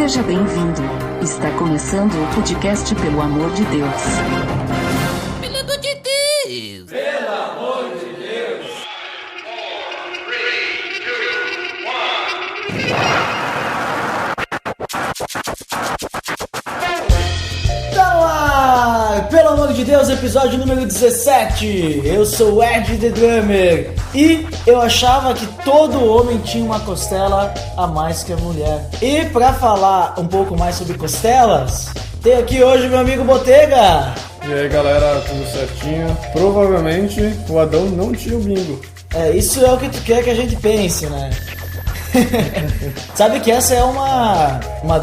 Seja bem-vindo. Está começando o podcast Pelo Amor de Deus. Pelo amor de Deus! Pelo amor de Deus! 4, 3, 2, 1. Tá lá! Pelo amor de Deus, episódio número 17. Eu sou o Ed The Drummer e eu achava que todo homem tinha uma costela a mais que a mulher. E pra falar um pouco mais sobre costelas, tem aqui hoje meu amigo Botega. E aí galera, tudo certinho? Provavelmente o Adão não tinha o bingo. Isso é o que tu quer que a gente pense, né? Sabe que essa é uma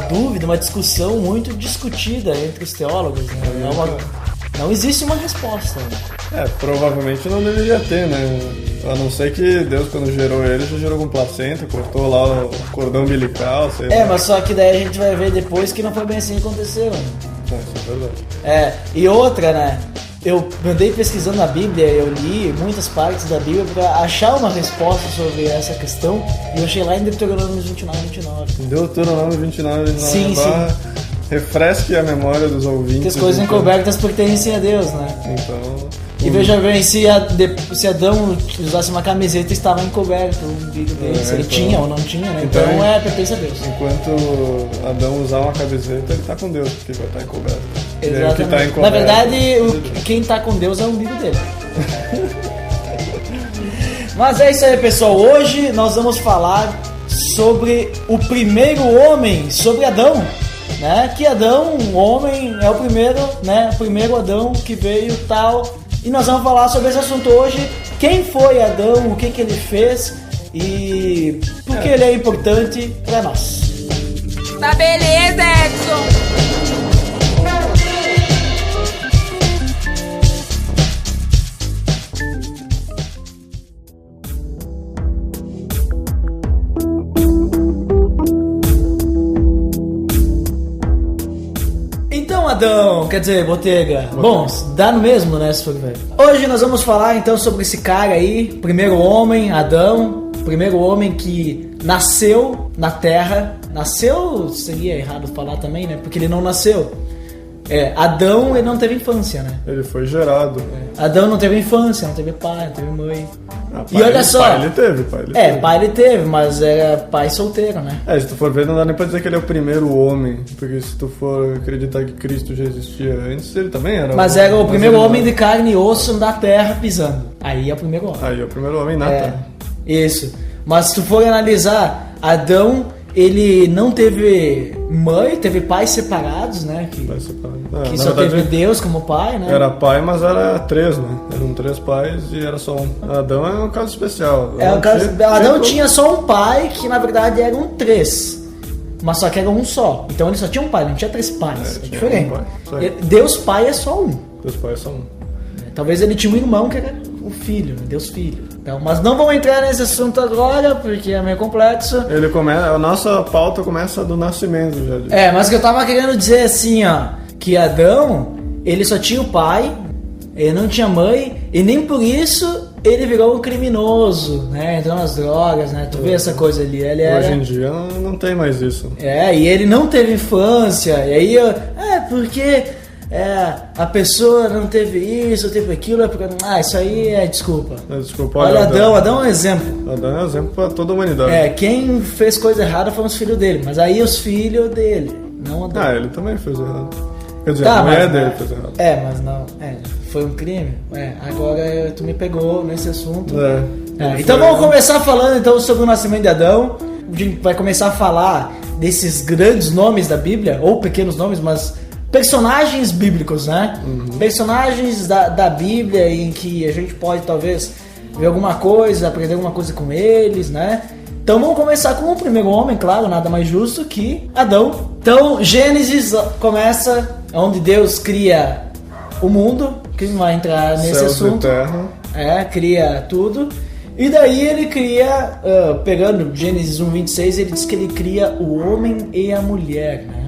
dúvida, uma discussão muito discutida entre os teólogos, né? Não existe uma resposta. Provavelmente não deveria ter, né? A não ser que Deus, quando gerou ele, já gerou com placenta, cortou lá o cordão umbilical, sei lá. Mas só que daí a gente vai ver depois que não foi bem assim que aconteceu, né? Isso é verdade. E outra, né? Eu andei pesquisando na Bíblia, eu li muitas partes da Bíblia para achar uma resposta sobre essa questão e eu achei lá em Deuteronômio 29. Deuteronômio 29. Sim. Refresque a memória dos ouvintes. Que as coisas encobertas pertencem a Deus, né? Então... E veja bem, se Adão usasse uma camiseta, estava encoberto o umbigo dele. Se ele tinha ou não tinha, né? Então pertence a Deus. Enquanto Adão usar uma camiseta, ele tá com Deus, porque vai estar encoberto. Exatamente. Tá na verdade, quem tá com Deus é o umbigo dele. Mas é isso aí, pessoal. Hoje nós vamos falar sobre o primeiro homem, sobre Adão. Né? Que Adão, um homem, é o primeiro, né? O primeiro Adão que veio tal. E nós vamos falar sobre esse assunto hoje. Quem foi Adão, o que ele fez e por que ele é importante para nós. Tá beleza, Edson! Adão, quer dizer, Botega. Bom, dá no mesmo, né, se for ver. Hoje nós vamos falar então sobre esse cara aí, primeiro homem, Adão, primeiro homem que nasceu na Terra. Nasceu, seria errado falar também, né, porque ele não nasceu. Adão, ele não teve infância, né? Ele foi gerado. Adão não teve infância, não teve pai, não teve mãe. E olha só. Pai ele teve. Pai ele teve, mas era pai solteiro, né? Se tu for ver, não dá nem pra dizer que ele é o primeiro homem, porque se tu for acreditar que Cristo já existia antes, ele também era. Mas era o primeiro homem de carne e osso da terra pisando. Aí é o primeiro homem. Aí é o primeiro homem na terra. Isso. Mas se tu for analisar, Adão, ele não teve mãe, teve pais separados, né? Que só teve Deus como pai, né? Era pai, mas era 3, né? Eram 3 pais e era só um. Adão é um caso especial. Adão tinha só um pai, que na verdade eram 3. Mas só que era um só. Então ele só tinha um pai, não tinha 3 pais. É diferente. Deus pai é só um. Deus pai é só um. Talvez ele tinha um irmão que era o filho, né? Deus filho. Então, mas não vamos entrar nesse assunto agora, porque é meio complexo. A nossa pauta começa do nascimento já. Mas o que eu tava querendo dizer assim, ó, que Adão, ele só tinha o pai, ele não tinha mãe, e nem por isso ele virou um criminoso, né? Entrou nas drogas, né? Tu vê essa coisa ali. Hoje em dia não tem mais isso. E ele não teve infância, e aí, porque... a pessoa não teve isso, teve aquilo, é porque... isso aí é desculpa. Olha, Adão é um exemplo. Adão é um exemplo pra toda a humanidade. Quem fez coisa errada foram os filhos dele, mas aí os filhos dele, não Adão. Ele também fez errado. Quer dizer, a mulher dele fez errado. Mas não, foi um crime. Agora tu me pegou nesse assunto. Então vamos começar falando então sobre o nascimento de Adão. A gente vai começar a falar desses grandes nomes da Bíblia, ou pequenos nomes, mas... personagens bíblicos, né? Personagens da Bíblia em que a gente pode talvez ver alguma coisa, aprender alguma coisa com eles, né? Então vamos começar com o primeiro homem, claro, nada mais justo que Adão. Então Gênesis começa onde Deus cria o mundo, que não vai entrar nesse assunto. Cria tudo. E daí ele cria, pegando Gênesis 1:26, ele diz que ele cria o homem e a mulher, né?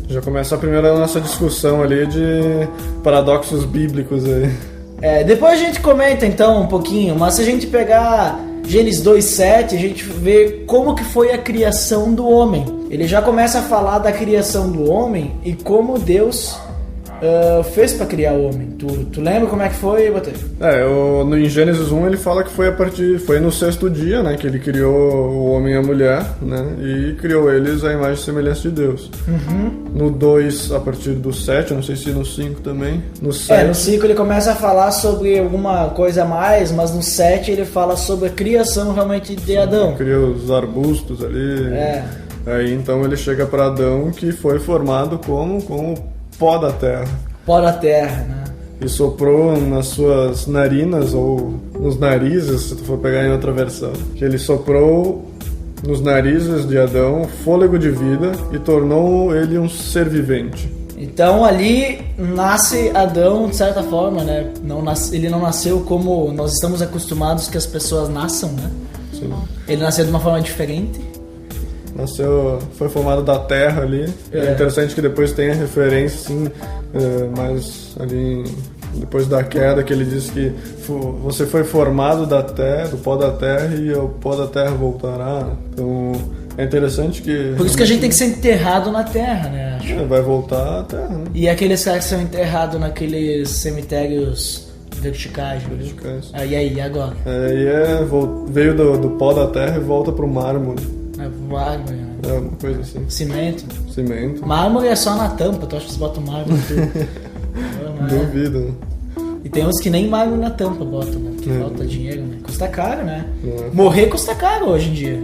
Já começa a primeira nossa discussão ali de paradoxos bíblicos aí. Depois a gente comenta então um pouquinho, mas se a gente pegar Gênesis 2:7, a gente vê como que foi a criação do homem. Ele já começa a falar da criação do homem e como Deus fez para criar o homem. Tu lembra como é que foi, Botelho? Em Gênesis 1 ele fala que foi no sexto dia, né, que ele criou o homem e a mulher, né, e criou eles à imagem e semelhança de Deus. No 2, a partir do 7, não sei se no 5 também. No 7... no 5 ele começa a falar sobre alguma coisa a mais, mas no 7 ele fala sobre a criação realmente de Adão. Cria os arbustos ali. Aí então ele chega para Adão, que foi formado como pó da terra. Pó da terra, né? E soprou nas suas narinas, ou nos narizes, se tu for pegar em outra versão. Que ele soprou nos narizes de Adão fôlego de vida e tornou ele um ser vivente. Então ali nasce Adão de certa forma, né? Ele não nasceu como nós estamos acostumados que as pessoas nasçam, né? Sim. Ele nasceu de uma forma diferente. Foi formado da terra ali. É interessante que depois tem a referência, assim, mas ali depois da queda, que ele diz que você foi formado da terra, do pó da terra, e ao pó da terra voltará. Então é interessante que... Por isso que a gente tem que ser enterrado na terra, né? Acho. Vai voltar à terra, né? E aqueles caras que são enterrados naqueles cemitérios verticais. E aí, agora? Veio do pó da terra e volta pro mármore. Uma coisa assim. Cimento. Mármore é só na tampa, tu acha que você bota o mármore tudo? Duvido. E tem uns que nem mármore na tampa botam, né? Porque falta dinheiro, né? Custa caro, né? Morrer custa caro hoje em dia.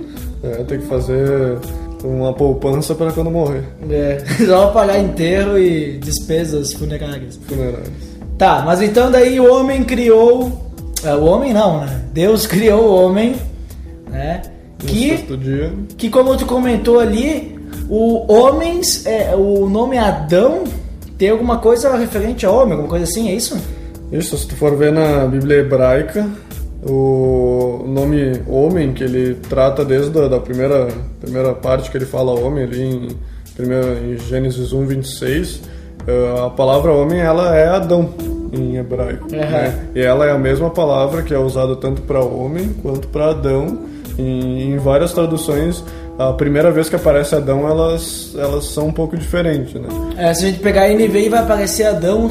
Tem que fazer uma poupança para quando morrer. Só pagar enterro e despesas funerárias. Tá, mas então daí o homem criou... o homem não, né? Deus criou o homem, né? Que como tu comentou ali, o nome Adão tem alguma coisa referente a homem, alguma coisa assim, é isso? Isso, se tu for ver na Bíblia hebraica, o nome homem, que ele trata desde a primeira parte que ele fala homem ali em Gênesis 1:26, a palavra homem, ela é Adão em hebraico, né? E ela é a mesma palavra que é usada tanto para homem quanto para Adão. Em várias traduções, a primeira vez que aparece Adão, elas são um pouco diferentes, né? Se a gente pegar a NVI, vai aparecer Adão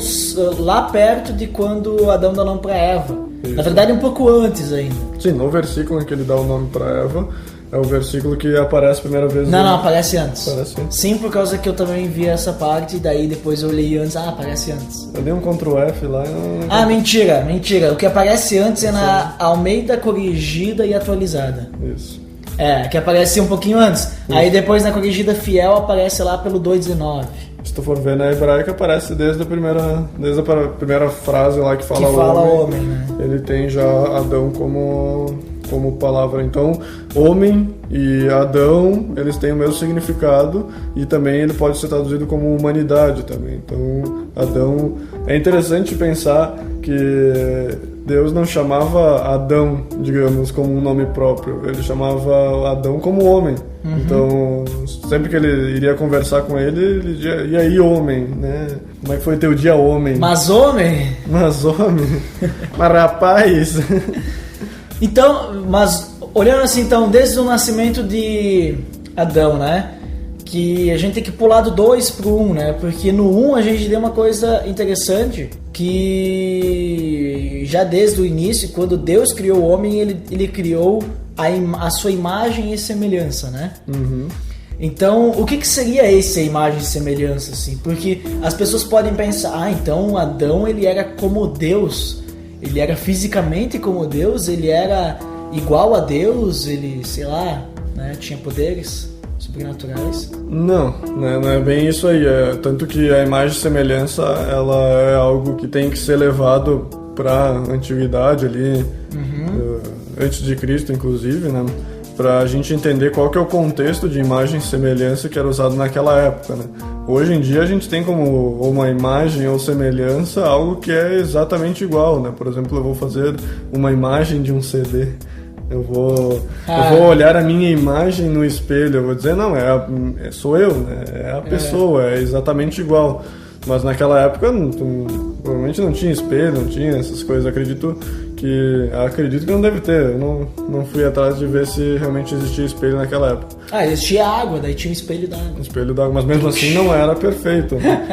lá perto de quando Adão dá o nome para Eva. Isso. Na verdade, um pouco antes ainda. Sim, no versículo em que ele dá o nome para Eva, é o versículo que aparece a primeira vez. Não, aparece antes. Sim, por causa que eu também vi essa parte, e daí depois eu olhei antes, aparece antes. Eu dei um Ctrl F lá e não... mentira. O que aparece antes é na Almeida corrigida e atualizada. Isso. Que aparece um pouquinho antes. Isso. Aí depois na corrigida fiel aparece lá pelo 2:19. Se tu for ver na hebraica, aparece desde a primeira frase lá que fala homem, né? Ele tem já Adão como palavra. Então, homem e Adão, eles têm o mesmo significado, e também ele pode ser traduzido como humanidade também. Então, Adão... É interessante pensar que Deus não chamava Adão, digamos, como um nome próprio. Ele chamava Adão como homem. Então, sempre que ele iria conversar com ele dizia, e aí, homem, né? Como é que foi teu dia, homem? Mas homem? Mas rapaz... Então, mas olhando assim, então, desde o nascimento de Adão, né? Que a gente tem que pular do 2 pro 1, né? Porque no 1 a gente tem uma coisa interessante, que já desde o início, quando Deus criou o homem, ele criou a sua imagem e semelhança, né? Então, o que seria essa imagem e semelhança, assim? Porque as pessoas podem pensar, então Adão, ele era como Deus, ele era fisicamente como Deus, ele era igual a Deus, ele, sei lá, né, tinha poderes sobrenaturais. Não é bem isso aí. Tanto que a imagem e semelhança, ela é algo que tem que ser levado para a antiguidade ali, antes de Cristo, inclusive, né? Para a gente entender qual que é o contexto de imagem e semelhança que era usado naquela época, né? Hoje em dia a gente tem como uma imagem ou semelhança algo que é exatamente igual, né? Por exemplo, eu vou fazer uma imagem de um CD. Eu vou olhar a minha imagem no espelho, eu vou dizer, não, sou eu, né? É a pessoa, é exatamente igual. Mas naquela época provavelmente não tinha espelho, não tinha essas coisas. Acredito que acredito que não deve ter. Eu não fui atrás de ver se realmente existia espelho naquela época. Existia água, daí tinha um espelho d'água. Um espelho d'água, mas mesmo assim não era perfeito, né?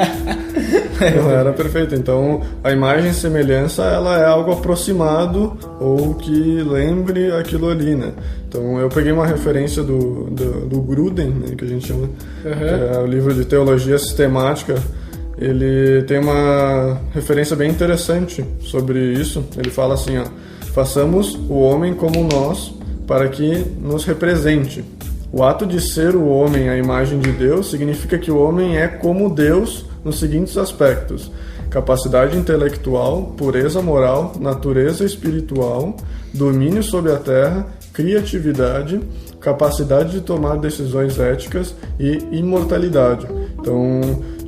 Não era perfeito. Então, a imagem e semelhança, ela é algo aproximado ou que lembre aquilo ali, né? Então, eu peguei uma referência do Gruden, né, que a gente chama, que é o livro de teologia sistemática. Ele tem uma referência bem interessante sobre isso. Ele fala assim, ó: façamos o homem como nós, para que nos represente. O ato de ser o homem a imagem de Deus significa que o homem é como Deus nos seguintes aspectos: capacidade intelectual, pureza moral, natureza espiritual, domínio sobre a terra, criatividade, capacidade de tomar decisões éticas e imortalidade. Então,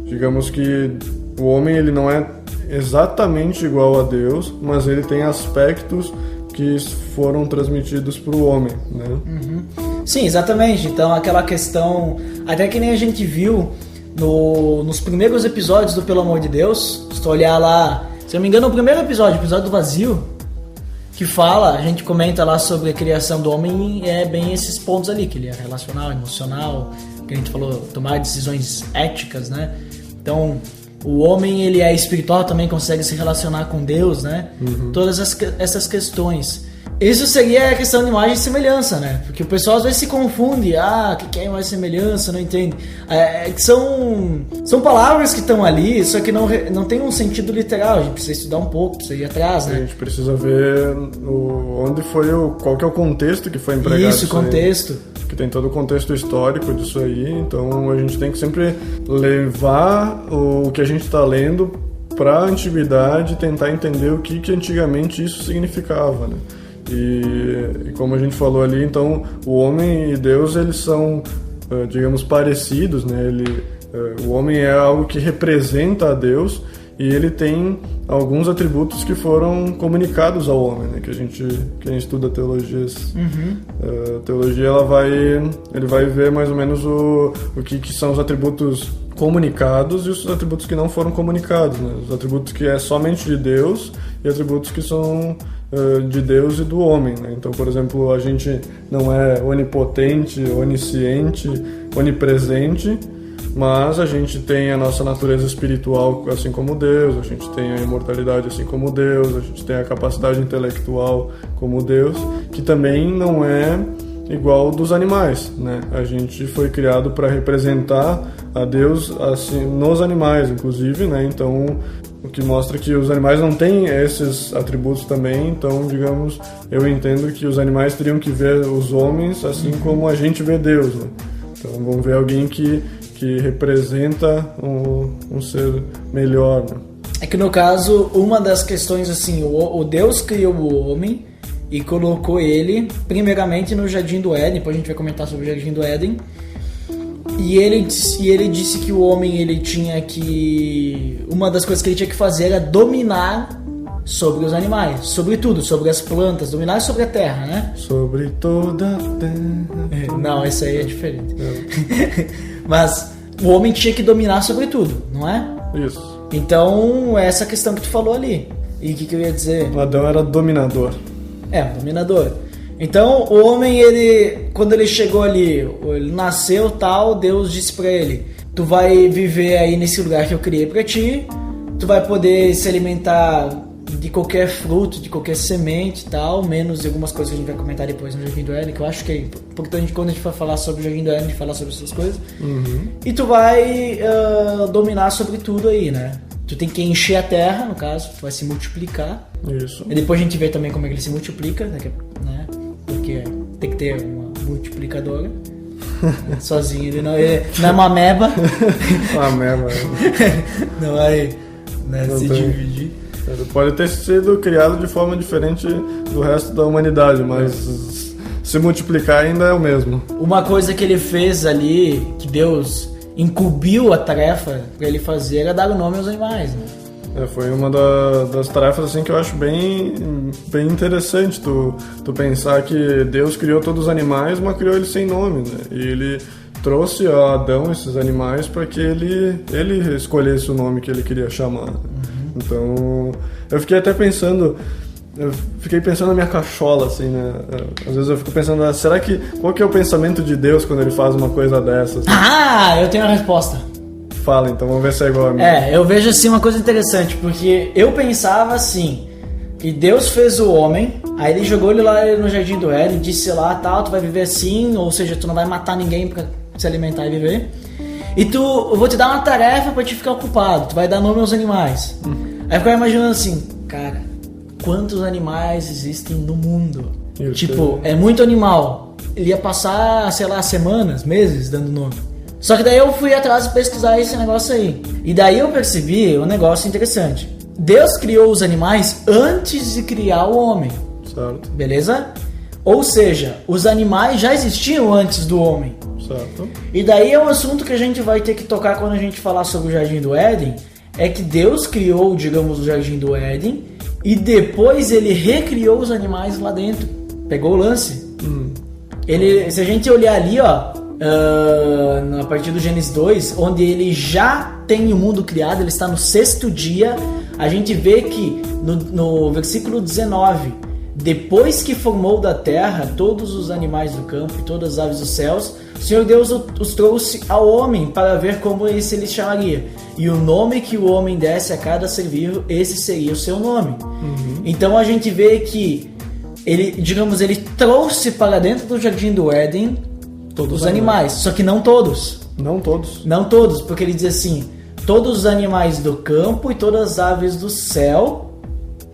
digamos que o homem ele não é exatamente igual a Deus, mas ele tem aspectos que foram transmitidos para o homem, né? Sim, exatamente. Então, aquela questão, até que nem a gente viu nos primeiros episódios do Pelo Amor de Deus, se tu olhar lá, se eu não me engano, o primeiro episódio, o episódio do vazio, que fala, a gente comenta lá sobre a criação do homem, é bem esses pontos ali, que ele é relacional, emocional, que a gente falou, tomar decisões éticas, né? Então, o homem, ele é espiritual, também consegue se relacionar com Deus, né? Todas essas questões. Isso seria a questão de imagem e semelhança, né? Porque o pessoal às vezes se confunde. O que é imagem e semelhança? Não entende. São palavras que estão ali, só que não tem um sentido literal. A gente precisa estudar um pouco, precisa ir atrás, né? A gente precisa ver qual que é o contexto que foi empregado. Isso, contexto. Que tem todo o contexto histórico disso aí. Então a gente tem que sempre levar o que a gente está lendo para a antiguidade e tentar entender o que antigamente isso significava, né? E como a gente falou ali, então o homem e Deus, eles são, digamos, parecidos, né? O homem é algo que representa a Deus e ele tem alguns atributos que foram comunicados ao homem, né? Quem estuda teologias, a teologia ele vai ver mais ou menos o que são os atributos comunicados e os atributos que não foram comunicados, né? Os atributos que é somente de Deus e atributos que são de Deus e do homem, né? Então, por exemplo, a gente não é onipotente, onisciente, onipresente, mas a gente tem a nossa natureza espiritual assim como Deus, a gente tem a imortalidade assim como Deus, a gente tem a capacidade intelectual como Deus, que também não é igual dos animais, né? A gente foi criado para representar a Deus assim nos animais, inclusive, né? Então, o que mostra que os animais não têm esses atributos também. Então, digamos, eu entendo que os animais teriam que ver os homens assim como a gente vê Deus, né? Então, vamos ver alguém que representa um ser melhor, né? É que no caso, uma das questões assim, o Deus criou o homem e colocou ele primeiramente no Jardim do Éden. Depois a gente vai comentar sobre o Jardim do Éden. E ele disse que o homem, ele tinha que... Uma das coisas que ele tinha que fazer era dominar sobre os animais, sobre tudo, sobre as plantas, dominar sobre a terra, né? Sobre toda a terra. Não, esse aí é diferente. Mas o homem tinha que dominar sobre tudo, não é? Isso. Então, é essa questão que tu falou ali. E o que eu ia dizer? O Adão era dominador. Dominador. Então, o homem, quando ele chegou ali, ele nasceu tal, Deus disse pra ele: tu vai viver aí nesse lugar que eu criei pra ti, tu vai poder se alimentar de qualquer fruto, de qualquer semente e tal, menos de algumas coisas que a gente vai comentar depois no Jardim do Éden, que eu acho que é importante quando a gente for falar sobre o Jardim do Éden, falar sobre essas coisas. E tu vai dominar sobre tudo aí, né? Tu tem que encher a terra, no caso, tu vai se multiplicar. Isso. E depois a gente vê também como é que ele se multiplica, né? Porque tem que ter uma multiplicadora. Sozinho ele não é uma ameba. Uma ameba. Não vai se dividir. Ele pode ter sido criado de forma diferente do resto da humanidade, mas se multiplicar ainda é o mesmo. Uma coisa que ele fez ali, que Deus incumbiu a tarefa para ele fazer, era dar o nome aos animais, né? Foi uma das tarefas assim, que eu acho bem interessante tu pensar que Deus criou todos os animais, mas criou eles sem nome, né? E ele trouxe a Adão esses animais para que ele escolhesse o nome que ele queria chamar. Então, eu fiquei até pensando eu fiquei pensando na minha cachola, assim, né? Às vezes eu fico pensando, qual que é o pensamento de Deus quando ele faz uma coisa dessas? Ah, eu tenho a resposta. Fala, então vamos ver se é igual a mim. Eu vejo assim uma coisa interessante, porque eu pensava assim, que Deus fez o homem, aí ele jogou ele lá no Jardim do Éden, disse lá, tal, tu vai viver assim, ou seja, tu não vai matar ninguém pra se alimentar e viver. E eu vou te dar uma tarefa pra te ficar ocupado, tu vai dar nome aos animais. Aí eu ficava imaginando assim, cara, quantos animais existem no mundo? É muito animal. Ele ia passar, sei lá, semanas, meses dando nome. Só que daí eu fui atrás de pesquisar esse negócio aí. E daí eu percebi um negócio interessante. Deus criou os animais antes de criar o homem. Certo. Beleza? Ou seja, os animais já existiam antes do homem. Certo. E daí é um assunto que a gente vai ter que tocar quando a gente falar sobre o Jardim do Éden. É que Deus criou, digamos, o Jardim do Éden e depois ele recriou os animais lá dentro. Pegou o lance? Se a gente olhar ali, ó, a partir do Gênesis 2, onde ele já tem o mundo criado, ele está no 6º dia, a gente vê que no versículo 19, depois que formou da terra todos os animais do campo e todas as aves dos céus, o Senhor Deus os trouxe ao homem para ver como ele se chamaria. E o nome que o homem desse a cada ser vivo, esse seria o seu nome. Então a gente vê que ele trouxe para dentro do Jardim do Éden todos os animais, só que não todos. Não todos. Não todos, porque ele diz assim, todos os animais do campo e todas as aves do céu,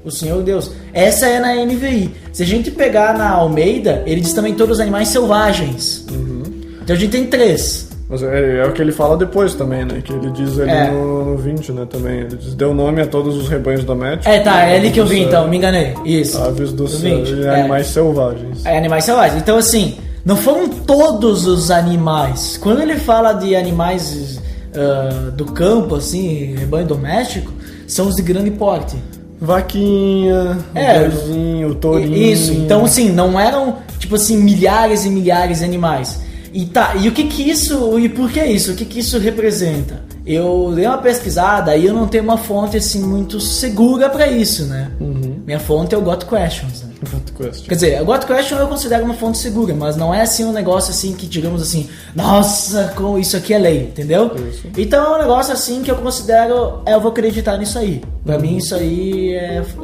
o Senhor Deus. Essa é na NVI. Se a gente pegar na Almeida, ele diz também todos os animais selvagens. Então a gente tem 3. Mas é o que ele fala depois também, né? Que ele diz ali no 20, né? Também. Ele diz, deu nome a todos os rebanhos domésticos. É ali que eu vi, então, me enganei. Isso. Aves do céu e animais selvagens. Animais selvagens. Então, assim, não foram todos os animais. Quando ele fala de animais do campo, assim, rebanho doméstico, são os de grande porte. Vaquinha, boizinho, tourinho. Isso, então assim, não eram, tipo assim, milhares e milhares de animais. E o que isso, e por que isso? O que isso representa? Eu dei uma pesquisada e eu não tenho uma fonte assim muito segura pra isso, né? Minha fonte é o Got Questions, né? Quer dizer, o Got Question eu considero uma fonte segura, mas não é assim um negócio assim que, digamos assim, nossa, isso aqui é lei, entendeu? Isso. Então é um negócio assim que eu considero, eu vou acreditar nisso aí. Pra mim isso aí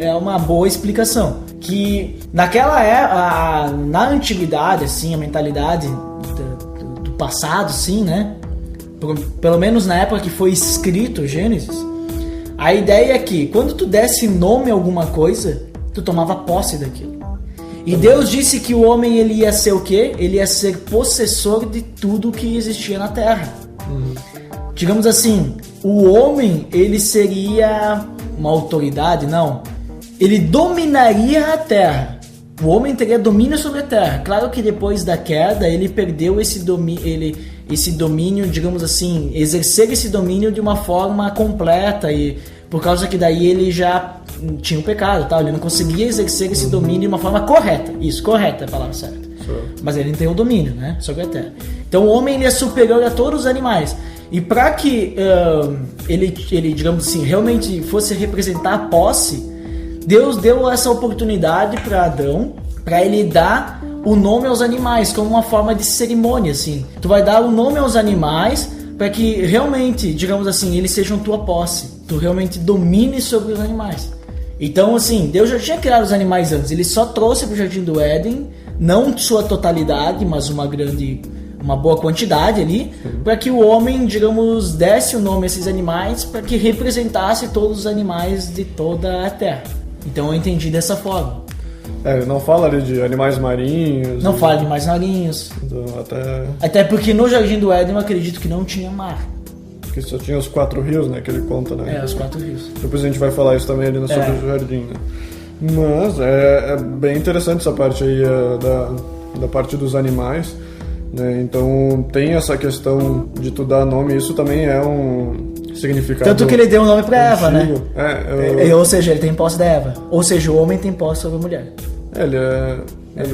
é uma boa explicação. Que naquela época, na antiguidade, assim, a mentalidade do passado, sim, né? Pelo menos na época que foi escrito o Gênesis, a ideia é que quando tu desse nome a alguma coisa, tu tomava posse daquilo. E Deus disse que o homem ele ia ser o quê? Ele ia ser possessor de tudo que existia na terra. Digamos assim, o homem ele seria uma autoridade? Não. Ele dominaria a terra. O homem teria domínio sobre a terra. Claro que depois da queda ele perdeu esse domínio, digamos assim, exercer esse domínio de uma forma completa, e por causa que daí ele já tinha o pecado, tá? Ele não conseguia exercer esse domínio de uma forma correta. Isso, correta é a palavra certa. Mas ele não tem o domínio, né, sobre a terra. Então o homem ele é superior a todos os animais. E para que ele, digamos assim, realmente fosse representar a posse, Deus deu essa oportunidade para Adão, para ele dar o nome aos animais, como uma forma de cerimônia, assim. Tu vai dar o nome aos animais para que realmente, digamos assim, eles sejam tua posse. Tu realmente domine sobre os animais. Então, assim, Deus já tinha criado os animais antes. Ele só trouxe para o Jardim do Éden, não sua totalidade, mas uma boa quantidade ali, para que o homem, digamos, desse o nome a esses animais, para que representasse todos os animais de toda a terra. Então eu entendi dessa forma. Não fala ali de animais marinhos. Não fala de animais marinhos. Então, até porque no Jardim do Éden eu acredito que não tinha mar. Porque só tinha os 4 rios, né? Que ele conta, né? Os 4 rios. Depois a gente vai falar isso também ali sobre o jardim, né? Mas é bem interessante essa parte aí da parte dos animais, né? Então tem essa questão de tu dar nome, isso também é um significado. Tanto que ele deu o nome pra Eva, né? Ou seja, ele tem posse da Eva. Ou seja, o homem tem posse sobre a mulher.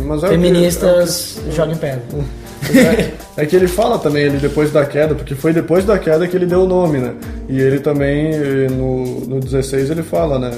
Mas feministas jogam em pedra. É que ele fala também, ele depois da queda, porque foi depois da queda que ele deu o nome, né? E ele também, no 16, ele fala, né?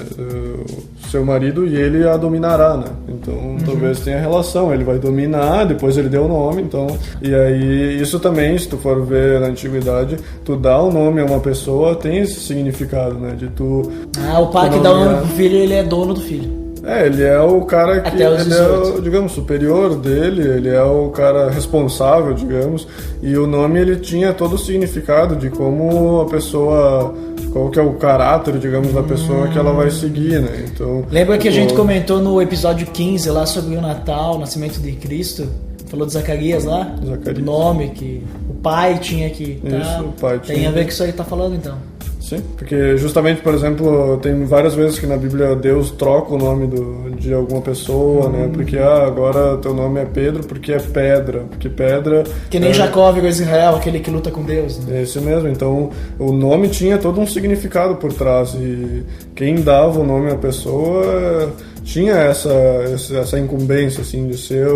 seu marido e ele a dominará, né? Então talvez tenha relação, ele vai dominar, depois ele deu o nome, então... E aí isso também, se tu for ver na antiguidade, tu dá o nome a uma pessoa, tem esse significado, né? De tu... o pai que dá o nome pro filho, ele é dono do filho. Ele é o cara que Até os ele é o, digamos, superior dele, ele é o cara responsável, digamos, e o nome ele tinha todo o significado de como a pessoa, qual que é o caráter, digamos, da pessoa que ela vai seguir, né? Então, lembra que a gente comentou no episódio 15 lá sobre o Natal, o nascimento de Cristo? Falou de Zacarias lá? Zacarias. O nome que o pai tinha que... Isso, o pai tinha. Tem a ver com isso aí que tá falando, então. Sim, porque justamente, por exemplo, tem várias vezes que na Bíblia Deus troca o nome de alguma pessoa, né? Porque agora teu nome é Pedro porque é pedra, porque pedra... Que nem Jacó virou Israel, aquele que luta com Deus, né? É isso mesmo, então o nome tinha todo um significado por trás e quem dava o nome à pessoa tinha essa incumbência, assim, de ser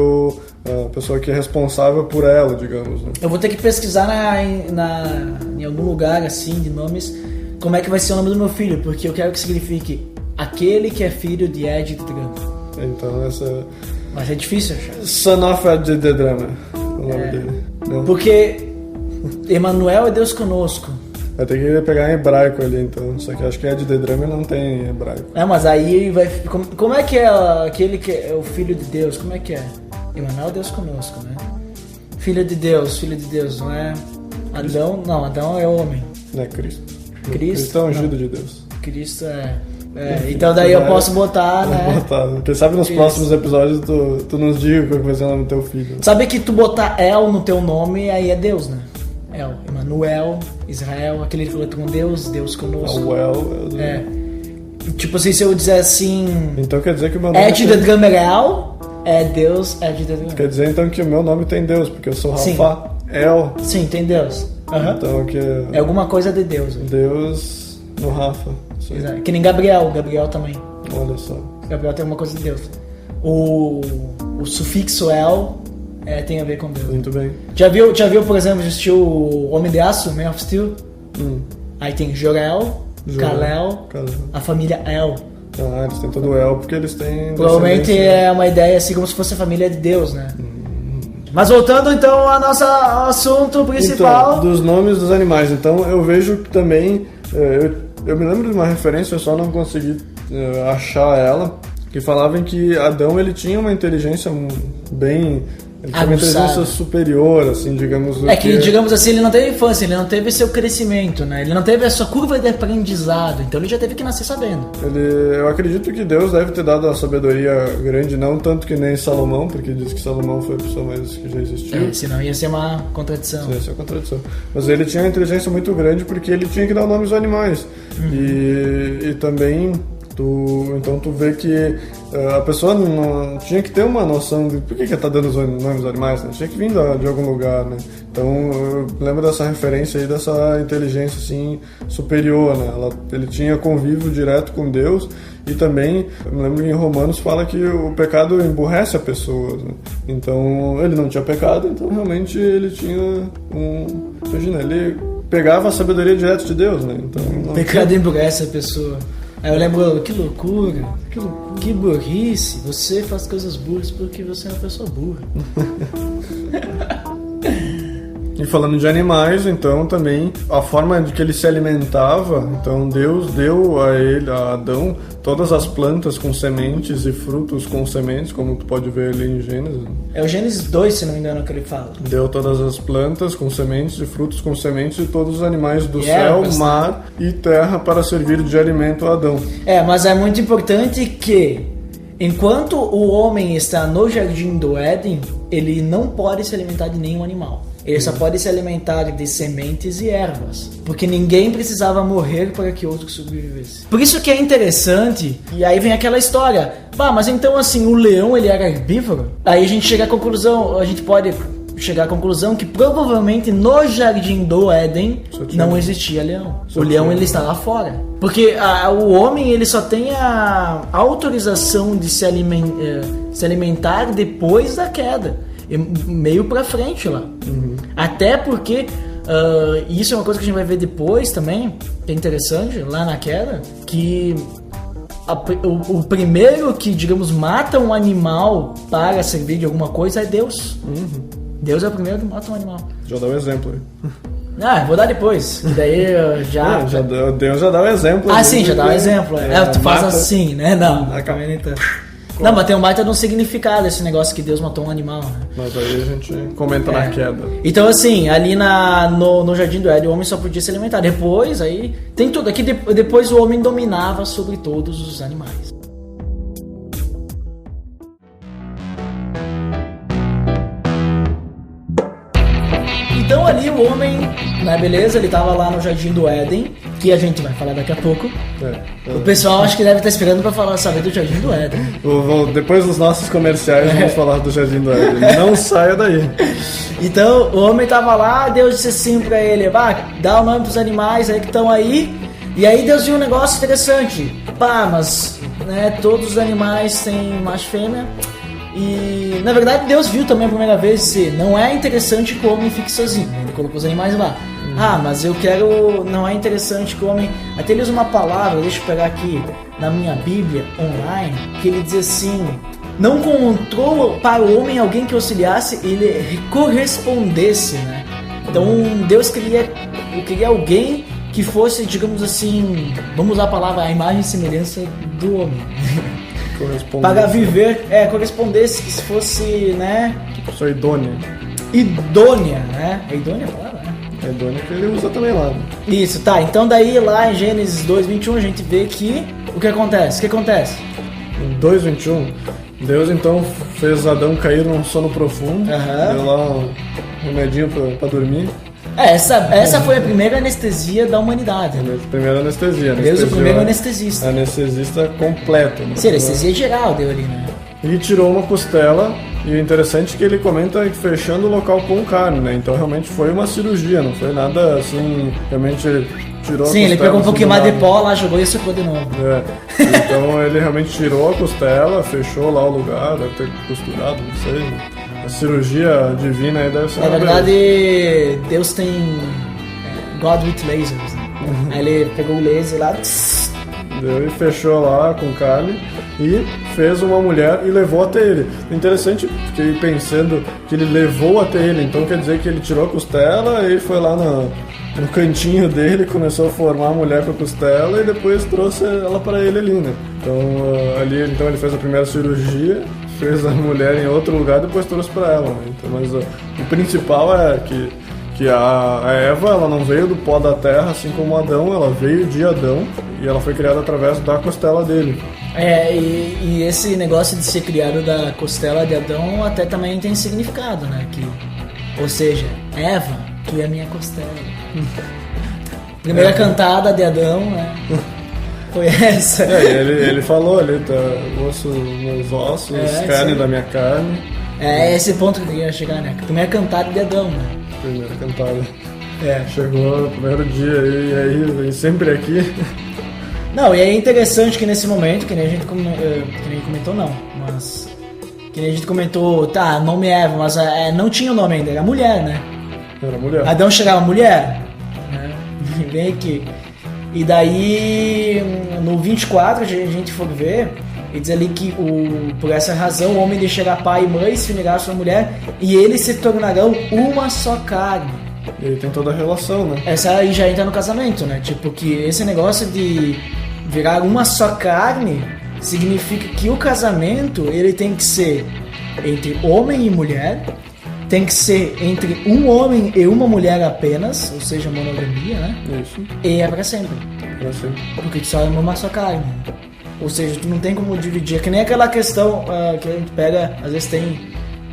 a pessoa que é responsável por ela, digamos, né? Eu vou ter que pesquisar em algum lugar, assim, de nomes, como é que vai ser o nome do meu filho, porque eu quero que signifique aquele que é filho de Ed de Drama. Então essa... Mas é difícil achar. Son of Ed de Drama, o nome dele. Não? Porque Emmanuel é Deus conosco. Vai ter que pegar em hebraico ali, então. Só que acho que Ed de Drama não tem em hebraico. Mas aí vai... Como é que é aquele que é o filho de Deus? Como é que é? Emmanuel é Deus conosco, né? Filho de Deus, não é... Adão? Não, Adão é homem. Não é Cristo. Cristo é ungido de Deus. Cristo então daí eu posso botar, né? Quem sabe nos próximos episódios tu nos diga qual vai ser o nome do teu filho. Sabe que tu botar El no teu nome, aí é Deus, né? El, Emmanuel, Israel, aquele que falou com Deus, Deus conosco. Tipo assim, se eu dizer assim... Então quer dizer que o meu nome... Ed de Drama é Deus, Ed de Drama. Quer dizer então que o meu nome tem Deus, porque eu sou Sim. Rafael. Sim, tem Deus. Então que é alguma coisa de Deus. Deus no Rafa. Exato. Que nem Gabriel também. Olha só. Gabriel tem alguma coisa de Deus. O sufixo El tem a ver com Deus. Muito bem. Já viu, por exemplo, assistiu o Homem de Aço, Man of Steel? Aí tem Jor-El, Kal-El, a família El. Eles têm todo o El porque eles têm... Provavelmente é uma ideia assim como se fosse a família de Deus, né? Mas voltando então ao nosso assunto principal... Então, dos nomes dos animais. Então eu vejo que também... Eu me lembro de uma referência, eu só não consegui achar ela, que falava que Adão ele tinha uma inteligência bem... Ele tinha uma inteligência superior, assim, digamos... digamos assim, ele não teve infância, ele não teve seu crescimento, né? Ele não teve a sua curva de aprendizado, então ele já teve que nascer sabendo. Eu acredito que Deus deve ter dado uma sabedoria grande, não tanto que nem Salomão, porque diz que Salomão foi a pessoa mais que já existiu. Senão ia ser uma contradição. Ia ser uma contradição. Mas ele tinha uma inteligência muito grande porque ele tinha que dar nomes aos animais. E também... Então tu vê que a pessoa não tinha que ter uma noção de por que tá dando os nomes dos animais, né? Tinha que vir de algum lugar, né? Então eu lembro dessa referência aí, dessa inteligência assim superior, né? Ele tinha convívio direto com Deus e também, eu me lembro que em Romanos fala que o pecado emburrece a pessoa, né? Então ele não tinha pecado, então realmente ele tinha imagina, ele pegava a sabedoria direto de Deus, né? Então, pecado emburrece a pessoa. Aí eu lembro, que loucura, que burrice, você faz coisas burras porque você é uma pessoa burra. E falando de animais, então também a forma de que ele se alimentava, então Deus deu a Adão todas as plantas com sementes e frutos com sementes, como tu pode ver ali em Gênesis. É o Gênesis 2, se não me engano, que ele fala. Deu todas as plantas com sementes e frutos com sementes e todos os animais do céu, mar e terra para servir de alimento a Adão. Mas é muito importante que, enquanto o homem está no jardim do Éden, ele não pode se alimentar de nenhum animal. Ele só pode se alimentar de sementes e ervas, porque ninguém precisava morrer para que outro sobrevivesse. Por isso que é interessante, e aí vem aquela história, mas então assim, o leão ele era herbívoro? Aí a gente pode chegar à conclusão que provavelmente no jardim do Éden não existia leão. O leão ele está lá fora. Porque o homem ele só tem a autorização de se alimentar depois da queda. Meio pra frente lá. Até porque isso é uma coisa que a gente vai ver depois também, que é interessante, lá na queda, que o primeiro que, digamos, mata um animal para servir de alguma coisa é Deus. Deus é o primeiro que mata um animal. Já dá um exemplo aí. Vou dar depois. Daí já. Deus já dá o exemplo. Sim, já dá o exemplo. Tu faz assim, né? Não, também nem tanto. Não, mas tem um baita de um significado esse negócio que Deus matou um animal, né? Mas aí a gente comenta na queda. Então, assim, ali no Jardim do Éden, o homem só podia se alimentar. Depois, aí, tem tudo. Aqui depois o homem dominava sobre todos os animais. Então ali o homem, né, beleza, ele tava lá no Jardim do Éden, que a gente vai falar daqui a pouco. O pessoal acho que deve estar esperando pra saber do Jardim do Éden. Depois dos nossos comerciais vamos falar do Jardim do Éden. Não saia daí. Então o homem tava lá, Deus disse assim pra ele, dá o nome pros animais aí que estão aí. E aí Deus viu um negócio interessante. Mas né, todos os animais têm macho e fêmea. E na verdade Deus viu também a primeira vez se não é interessante que o homem fique sozinho. Ele colocou os animais lá. Mas eu quero. Não é interessante que o homem. Até ele usa uma palavra, deixa eu pegar aqui na minha Bíblia online, que ele diz assim: não encontrou para o homem alguém que auxiliasse, ele correspondesse, né? Então Deus queria alguém que fosse, digamos assim, vamos usar a palavra, a imagem e semelhança do homem. Para viver, correspondesse, que se fosse, né? Pessoa idônea. Idônea, né? É idônea a palavra, né? É idônea que ele usa também lá. Né? Isso, tá. Então daí lá em Gênesis 2:21 a gente vê que o que acontece? Em 2:21, Deus então fez Adão cair num sono profundo, deu lá um remedinho pra dormir. Essa foi a primeira anestesia da humanidade. Primeira anestesia. Deus é o primeiro anestesista. Anestesista completo. Né? Sim, anestesia geral deu ali, né? E tirou uma costela, e o interessante é que ele comenta fechando o local com carne, né? Então realmente foi uma cirurgia, não foi nada assim, realmente ele tirou a costela. Sim, ele pegou um pouquinho mais de pó lá, jogou e secou de novo. Então ele realmente tirou a costela, fechou lá o lugar, deve ter costurado, não sei. A cirurgia divina aí deve ser. Na verdade, Deus tem God with lasers, né? Aí ele pegou o laser lá, deu e fechou lá com carne e fez uma mulher e levou até ele. Interessante, fiquei pensando que ele levou até ele, então quer dizer que ele tirou a costela e foi lá no cantinho dele, começou a formar a mulher com a costela e depois trouxe ela para ele ali, né? Então ele fez a primeira cirurgia, fez a mulher em outro lugar e depois trouxe para ela, né? Então, mas o principal é que a Eva, ela não veio do pó da terra, assim como Adão, ela veio de Adão e ela foi criada através da costela dele. E esse negócio de ser criado da costela de Adão até também tem significado, né? Ou seja, Eva, tu é minha costela. Primeira cantada de Adão, né? Foi essa. Ele falou ali, meus ossos, carne da minha carne. É esse ponto que eu queria chegar, né? Primeira cantada de Adão, né? Primeira cantada. Chegou no primeiro dia e aí sempre aqui. Não, e é interessante que nesse momento, que nem a gente comentou não, mas que nem a gente comentou, nome Eva, mas não tinha o nome ainda, era mulher, né? Era mulher. Adão chegava mulher, né? Vem aqui. E daí, no 24, a gente for ver, ele diz ali que por essa razão o homem deixará pai e mãe, se unirá à sua mulher, e eles se tornarão uma só carne. E aí tem toda a relação, né? Essa aí já entra no casamento, né? Tipo, que esse negócio de virar uma só carne significa que o casamento, ele tem que ser entre homem e mulher, tem que ser entre um homem e uma mulher apenas, ou seja, monogamia, né? Isso. E é pra sempre. Pra sempre. Porque tu só é uma só carne. Ou seja, tu não tem como dividir. É que nem aquela questão que a gente pega, às vezes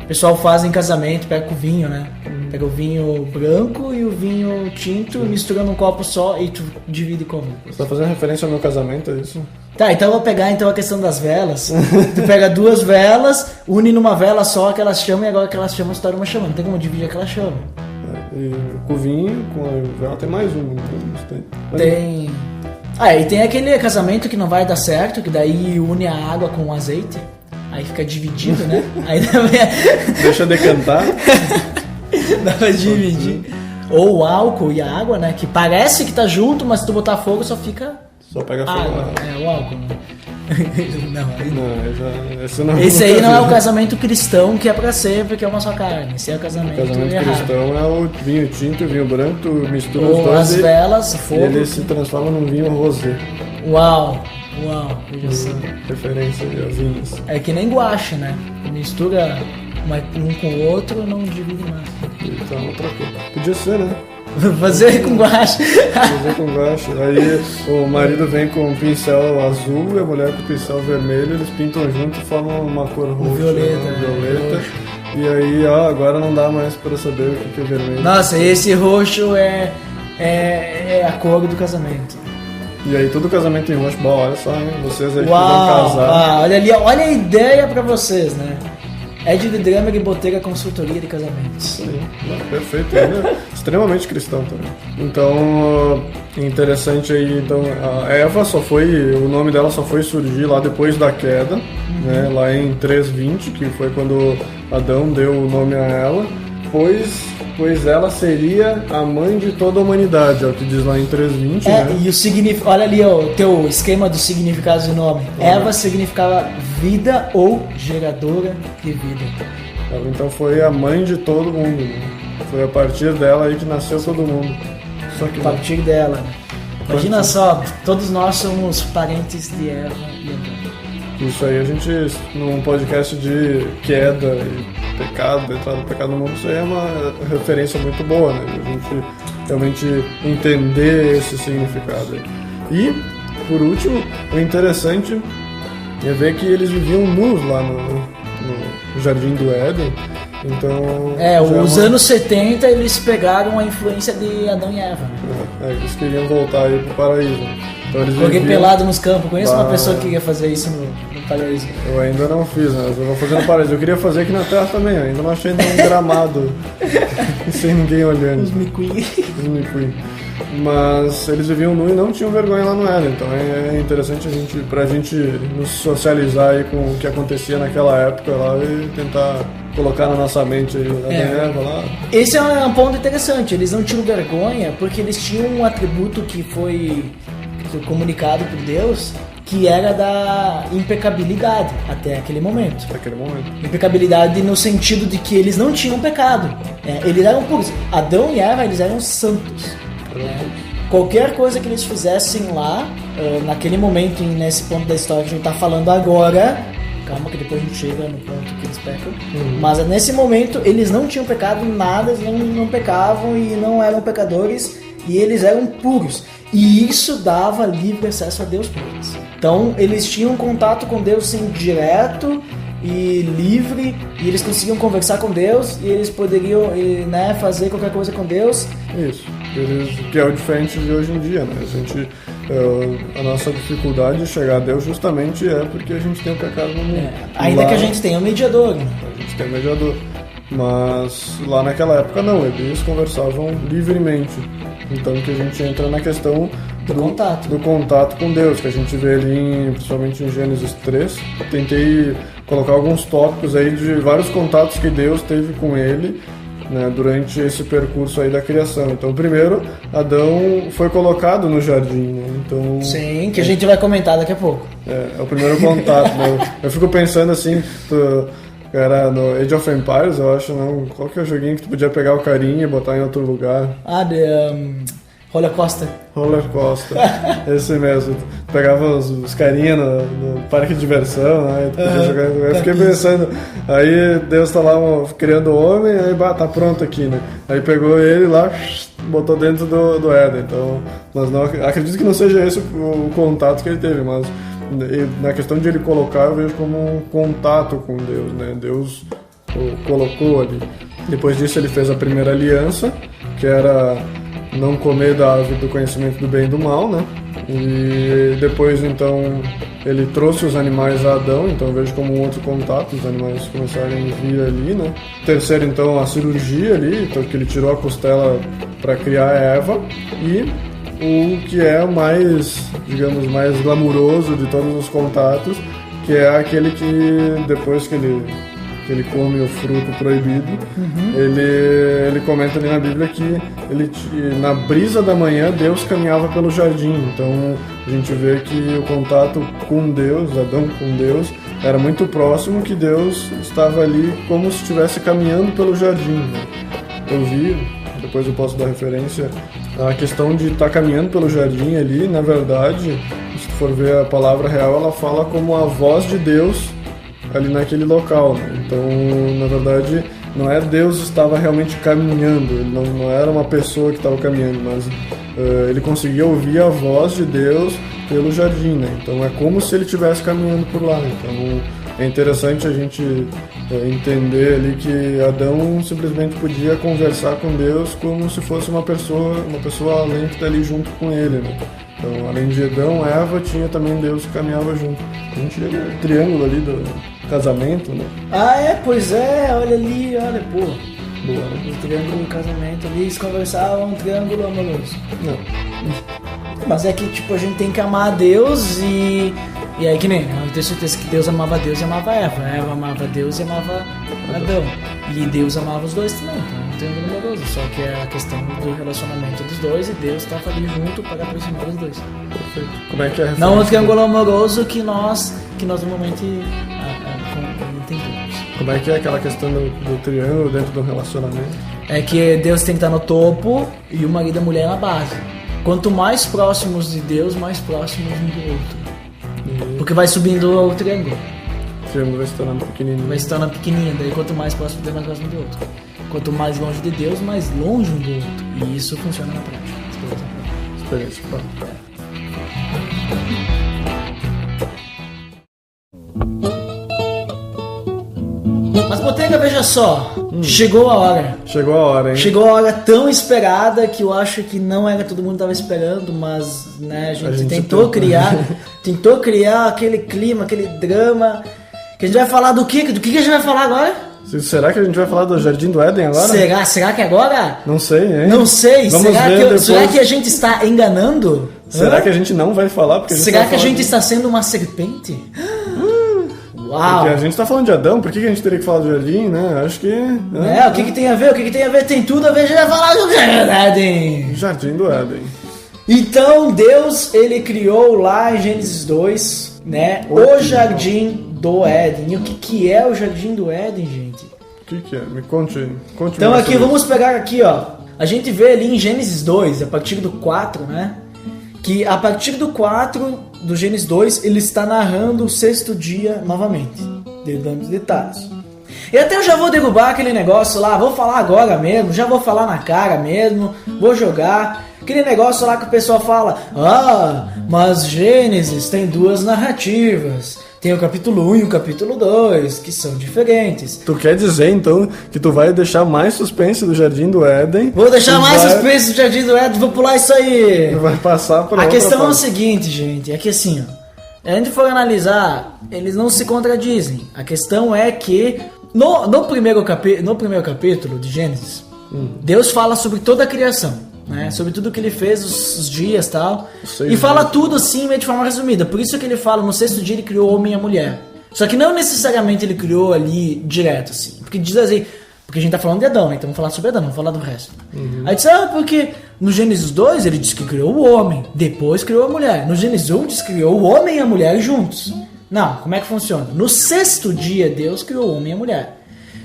o pessoal faz em casamento, pega com o vinho, né? Pega o vinho branco e o vinho tinto, mistura num copo só e tu divide como? Você tá fazendo referência ao meu casamento, é isso? Tá, então eu vou pegar a questão das velas. Tu pega duas velas, une numa vela só aquelas chamas e agora aquelas chamas se tornam uma chama. Não tem como dividir aquela chama. E com o vinho, com a vela tem mais um. Então tem. E tem aquele casamento que não vai dar certo, que daí une a água com o azeite. Aí fica dividido, né? Aí deixa decantar. Dá pra dividir. Ou o álcool e a água, né? Que parece que tá junto, mas se tu botar fogo só fica... Só pega fogo. O álcool, né? Não, aí não. Não, esse aí não é o casamento cristão que é pra sempre, que é uma só carne. Esse é o casamento errado. Cristão é o vinho tinto e vinho branco, tu mistura os Ou dois as velas, fogo. e ele se transforma num vinho rosé. Uau, veja só. Referência a vinhos. É que nem guache, né? Mistura um com o outro, não divide mais. Então, outra coisa. Podia ser, né? Fazer com guache. Fazer com guache. Aí o marido vem com um pincel azul e a mulher com um pincel vermelho, eles pintam junto e formam uma cor roxa. Violeta. E aí, agora não dá mais pra saber o que é vermelho. Nossa, esse roxo é a cor do casamento. E aí todo casamento em roxo, olha só, hein? Vocês aí que vão casar. Olha ali, olha a ideia pra vocês, né? Ed de Drummer e Bottega Consultoria de Casamentos. Sim, perfeito. Ele é extremamente cristão também. Então, interessante aí, então, a Eva o nome dela só foi surgir lá depois da queda, né? Lá em 3:20, que foi quando Adão deu o nome a ela, pois ela seria a mãe de toda a humanidade, é o que diz lá em 3:20, né? E o significado, olha ali o teu esquema dos significados do nome. Eva significava vida ou geradora de vida. Ela então foi a mãe de todo mundo, né? Foi a partir dela aí que nasceu todo mundo. Só que a partir dela. Imagina só, todos nós somos parentes de Eva e Adão. Isso aí a gente, num podcast de queda e pecado, entrada do pecado no mundo, isso aí é uma referência muito boa, né? A gente realmente entender esse significado aí. E, por último, o interessante é ver que eles viviam nus lá no Jardim do Éden. Então, os anos 70 eles pegaram a influência de Adão e Eva. Eles queriam voltar aí pro paraíso. Então, Joguei pelado nos campos. Conheço uma pessoa que queria fazer isso no paraíso. Eu ainda não fiz, né? Eu vou fazer no paraíso. Eu queria fazer aqui na Terra também. Ainda não achei nenhum gramado sem ninguém olhando. Os micuí. Mas eles viviam nu e não tinham vergonha lá no Éden. Então é interessante pra gente nos socializar aí com o que acontecia naquela época lá e tentar colocar na nossa mente aí Eva lá. Esse é um ponto interessante. Eles não tinham vergonha porque eles tinham um atributo que foi comunicado por Deus, que era da impecabilidade até aquele momento. Impecabilidade no sentido de que eles não tinham pecado. Eles eram puros. Adão e Eva, eles eram santos. Qualquer coisa que eles fizessem lá, naquele momento, nesse ponto da história que a gente está falando agora, calma que depois a gente chega no ponto que eles pecam, mas nesse momento eles não tinham pecado nada, eles não pecavam e não eram pecadores e eles eram puros. E isso dava livre acesso a Deus para eles. Então eles tinham contato com Deus assim, direto e livre, e eles conseguiam conversar com Deus e eles poderiam fazer qualquer coisa com Deus. Isso, que é o diferente de hoje em dia, né? A nossa dificuldade de chegar a Deus justamente é porque a gente tem o pecado no mundo. Ainda que a gente tenha um mediador, né? A gente tem um mediador. Mas lá naquela época não, eles conversavam livremente. Então que a gente entra na questão do contato com Deus, que a gente vê ali principalmente em Gênesis 3. Eu tentei colocar alguns tópicos aí de vários contatos que Deus teve com ele, né, durante esse percurso aí da criação. Então, primeiro, Adão foi colocado no jardim, né? Então, sim, que a gente vai comentar daqui a pouco. É o primeiro contato, né? Eu fico pensando assim, era no Age of Empires, eu acho, não? Qual que é o joguinho que tu podia pegar o carinha e botar em outro lugar? Roller Coaster. Esse mesmo. Tu pegava os carinha no parque de diversão, né? Tu podia jogar. Eu fiquei pensando, aí Deus tá lá criando o homem, aí tá pronto aqui, né? Aí pegou ele lá, botou dentro do Éden. Então, mas não, acredito que não seja esse o contato que ele teve, mas na questão de ele colocar, eu vejo como um contato com Deus, né? Deus o colocou ali. Depois disso ele fez a primeira aliança, que era não comer da árvore do conhecimento do bem e do mal, né? E depois, então, ele trouxe os animais a Adão, então eu vejo como um outro contato, os animais começarem a vir ali, né? Terceiro, então, a cirurgia ali, então, que ele tirou a costela para criar a Eva. E o que é o mais, digamos, mais glamuroso de todos os contatos, que é aquele que depois que ele que ele come o fruto proibido, ele comenta ali na Bíblia que na brisa da manhã Deus caminhava pelo jardim. Então a gente vê que o contato com Deus, Adão com Deus, era muito próximo, que Deus estava ali como se estivesse caminhando pelo jardim, né? Eu vi, depois eu posso dar referência, a questão de estar caminhando pelo jardim ali, na verdade, se tu for ver a palavra real, ela fala como a voz de Deus ali naquele local, né? Então, na verdade, não é Deus estava realmente caminhando, ele não era uma pessoa que estava caminhando, mas ele conseguia ouvir a voz de Deus pelo jardim, né? Então é como se ele estivesse caminhando por lá. Então é interessante a gente entender ali que Adão simplesmente podia conversar com Deus como se fosse uma pessoa além que está ali junto com ele, né? Então, além de Adão, Eva, tinha também Deus que caminhava junto. A gente vê o triângulo ali do casamento, né? Pois é, olha ali, olha, pô. Boa, né? O triângulo do casamento ali, eles conversavam, um triângulo amoroso. Não. Mas é que, tipo, a gente tem que amar a Deus e aí que nem, eu tenho certeza que Deus amava Deus e amava Eva. Eva amava Deus e amava Adão. E Deus amava os dois também, então não tem um amoroso. Só que é a questão do relacionamento dos dois e Deus estava ali junto para aproximar os dois. Perfeito. Como é que é a não o triângulo amoroso que nós normalmente entendemos. Como é que é aquela questão do triângulo dentro do relacionamento? É que Deus tem que estar no topo e o marido e a mulher na base. Quanto mais próximos de Deus, mais próximos um do outro. Porque vai subindo o triângulo. O triângulo vai se tornando pequenininho. Vai se tornando pequenininho, daí quanto mais próximo de Deus, mais próximo do outro. Quanto mais longe de Deus, mais longe um do outro. E isso funciona na prática. Experiência prática. Mas Botega, veja só, chegou a hora. Chegou a hora, hein? Chegou a hora tão esperada que eu acho que não era todo mundo que tava esperando, mas né, a gente tentou criar aquele clima, aquele drama. Que a gente vai falar do quê? Do que a gente vai falar agora? Será que a gente vai falar do Jardim do Éden agora? Será que agora? Não sei, hein? Não sei. Vamos ver será que a gente está enganando? Será que a gente não vai falar? Porque será que a gente está sendo uma serpente? Uau. Porque a gente tá falando de Adão, por que a gente teria que falar do jardim, né? Acho que... o que tem a ver? O que tem a ver? Tem tudo a ver, a gente vai falar do Éden. Jardim do Éden. Então, Deus, ele criou lá em Gênesis 2, né? O Jardim do Éden. E o que é o Jardim do Éden, gente? O que é? Me conte então aqui, vamos pegar aqui, ó. A gente vê ali em Gênesis 2, a partir do 4, né? Que a partir do 4 do Gênesis 2, ele está narrando o sexto dia novamente, dando os detalhes. E até eu já vou derrubar aquele negócio lá, vou falar agora mesmo, já vou falar na cara mesmo, vou jogar. Aquele negócio lá que o pessoal fala, mas Gênesis tem duas narrativas. Tem o capítulo 1 e o capítulo 2, que são diferentes. Tu quer dizer, então, que tu vai deixar mais suspense do Jardim do Éden? Vou deixar mais suspense do Jardim do Éden, vou pular isso aí. Vai passar por A questão é o seguinte, gente, é que assim, ó, a gente for analisar, eles não se contradizem. A questão é que no primeiro capítulo de Gênesis, Deus fala sobre toda a criação. Né, sobre tudo que ele fez, os dias e tal. E fala tudo assim, meio de forma resumida. Por isso que ele fala, no sexto dia ele criou o homem e a mulher. Só que não necessariamente ele criou ali direto, assim. Porque diz assim, porque a gente tá falando de Adão, né? Então vamos falar sobre Adão, vamos falar do resto. Aí diz, porque no Gênesis 2 ele diz que criou o homem, depois criou a mulher. No Gênesis 1 diz que criou o homem e a mulher juntos. Não, como é que funciona? No sexto dia Deus criou o homem e a mulher.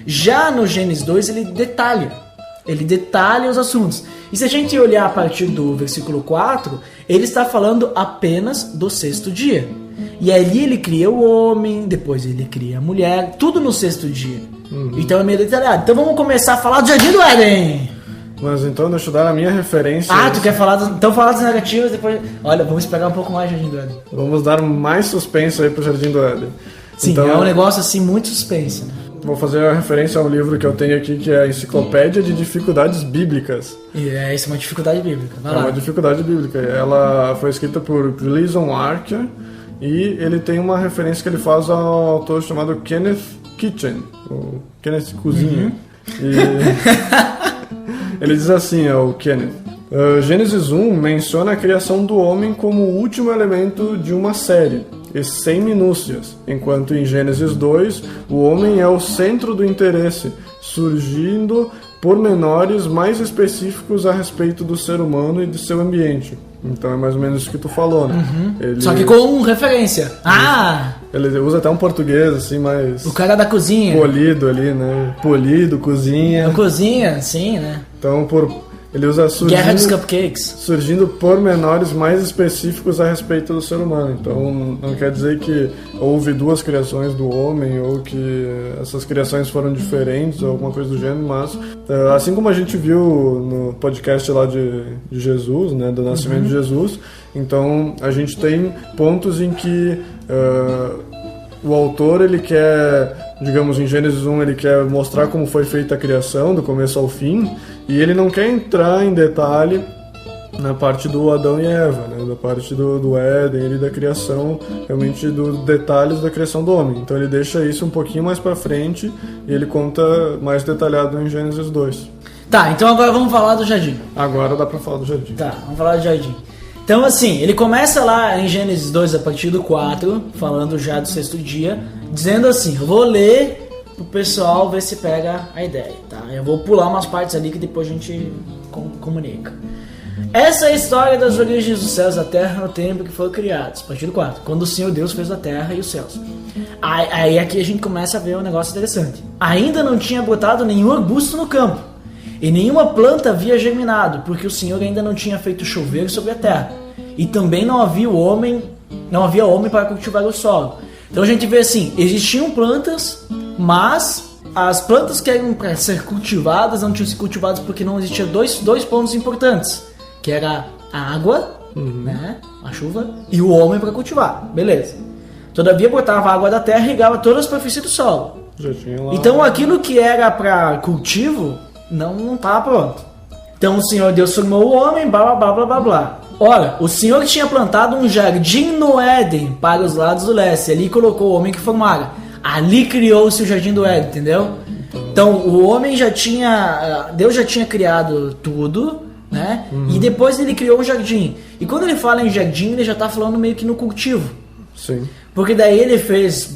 Já no Gênesis 2 ele detalha os assuntos. E se a gente olhar a partir do versículo 4, ele está falando apenas do sexto dia. E ali ele cria o homem, depois ele cria a mulher, tudo no sexto dia. Então é meio detalhado. Então vamos começar a falar do Jardim do Éden. Mas então deixa eu dar a minha referência. Tu quer falar então fala das negativas, depois... Olha, vamos esperar um pouco mais do Jardim do Éden. Vamos dar mais suspense aí pro Jardim do Éden. Sim, então, é um negócio assim muito suspense, né? Vou fazer a referência a um livro que eu tenho aqui, que é a Enciclopédia de Dificuldades Bíblicas. E isso é uma dificuldade bíblica. Vai lá. Uma dificuldade bíblica. Ela foi escrita por Gleason Archer e ele tem uma referência que ele faz ao autor chamado Kenneth Kitchen, o Kenneth Cozinha. E ele diz assim, o Kenneth: Gênesis 1 menciona a criação do homem como o último elemento de uma série. e sem minúcias, enquanto em Gênesis 2 o homem é o centro do interesse, surgindo pormenores mais específicos a respeito do ser humano e de seu ambiente. Então é mais ou menos isso que tu falou, né? Ele... Só que com referência. Ele usa até um português assim mais... O cara da cozinha. Polido ali, né? Polido, cozinha. A cozinha, sim, né? Então ele usa Guerra dos Cupcakes. Surgindo pormenores mais específicos a respeito do ser humano. Então não quer dizer que houve duas criações do homem ou que essas criações foram diferentes ou alguma coisa do gênero, mas assim como a gente viu no podcast lá de Jesus, né, do nascimento de Jesus, então a gente tem pontos em que o autor ele quer, digamos, em Gênesis 1 ele quer mostrar como foi feita a criação do começo ao fim, e ele não quer entrar em detalhe na parte do Adão e Eva, né? Da parte do Éden e da criação, realmente dos detalhes da criação do homem. Então ele deixa isso um pouquinho mais pra frente e ele conta mais detalhado em Gênesis 2. Tá, então agora vamos falar do jardim. Agora dá pra falar do jardim. Tá, vamos falar do jardim. Então assim, ele começa lá em Gênesis 2 a partir do 4, falando já do sexto dia, dizendo assim, eu vou ler pro pessoal ver se pega a ideia, tá? Eu vou pular umas partes ali que depois a gente comunica. Essa é a história das origens dos céus e da terra no tempo que foram criados, a partir do 4, quando o Senhor Deus fez a terra e os céus. Aí aqui a gente começa a ver um negócio interessante. Ainda não tinha brotado nenhum arbusto no campo, e nenhuma planta havia germinado, porque o Senhor ainda não tinha feito chover sobre a terra, e também não havia homem para cultivar o solo. Então a gente vê assim, existiam plantas, mas as plantas que eram para ser cultivadas não tinham sido cultivadas porque não existiam dois pontos importantes, que era a água, né, a chuva, e o homem para cultivar, beleza. Todavia brotava a água da terra e regava todas as superfícies do solo. Já tinha lá... Então aquilo que era para cultivo não estava pronto. Então o Senhor Deus formou o homem, blá blá blá blá blá. Ora, o Senhor tinha plantado um jardim no Éden para os lados do leste, ali colocou o homem que formara. Ali criou-se o jardim do Éden, entendeu? Então o homem Deus já tinha criado tudo, né? E depois ele criou um jardim. E quando ele fala em jardim, ele já está falando meio que no cultivo. Sim. Porque daí ele fez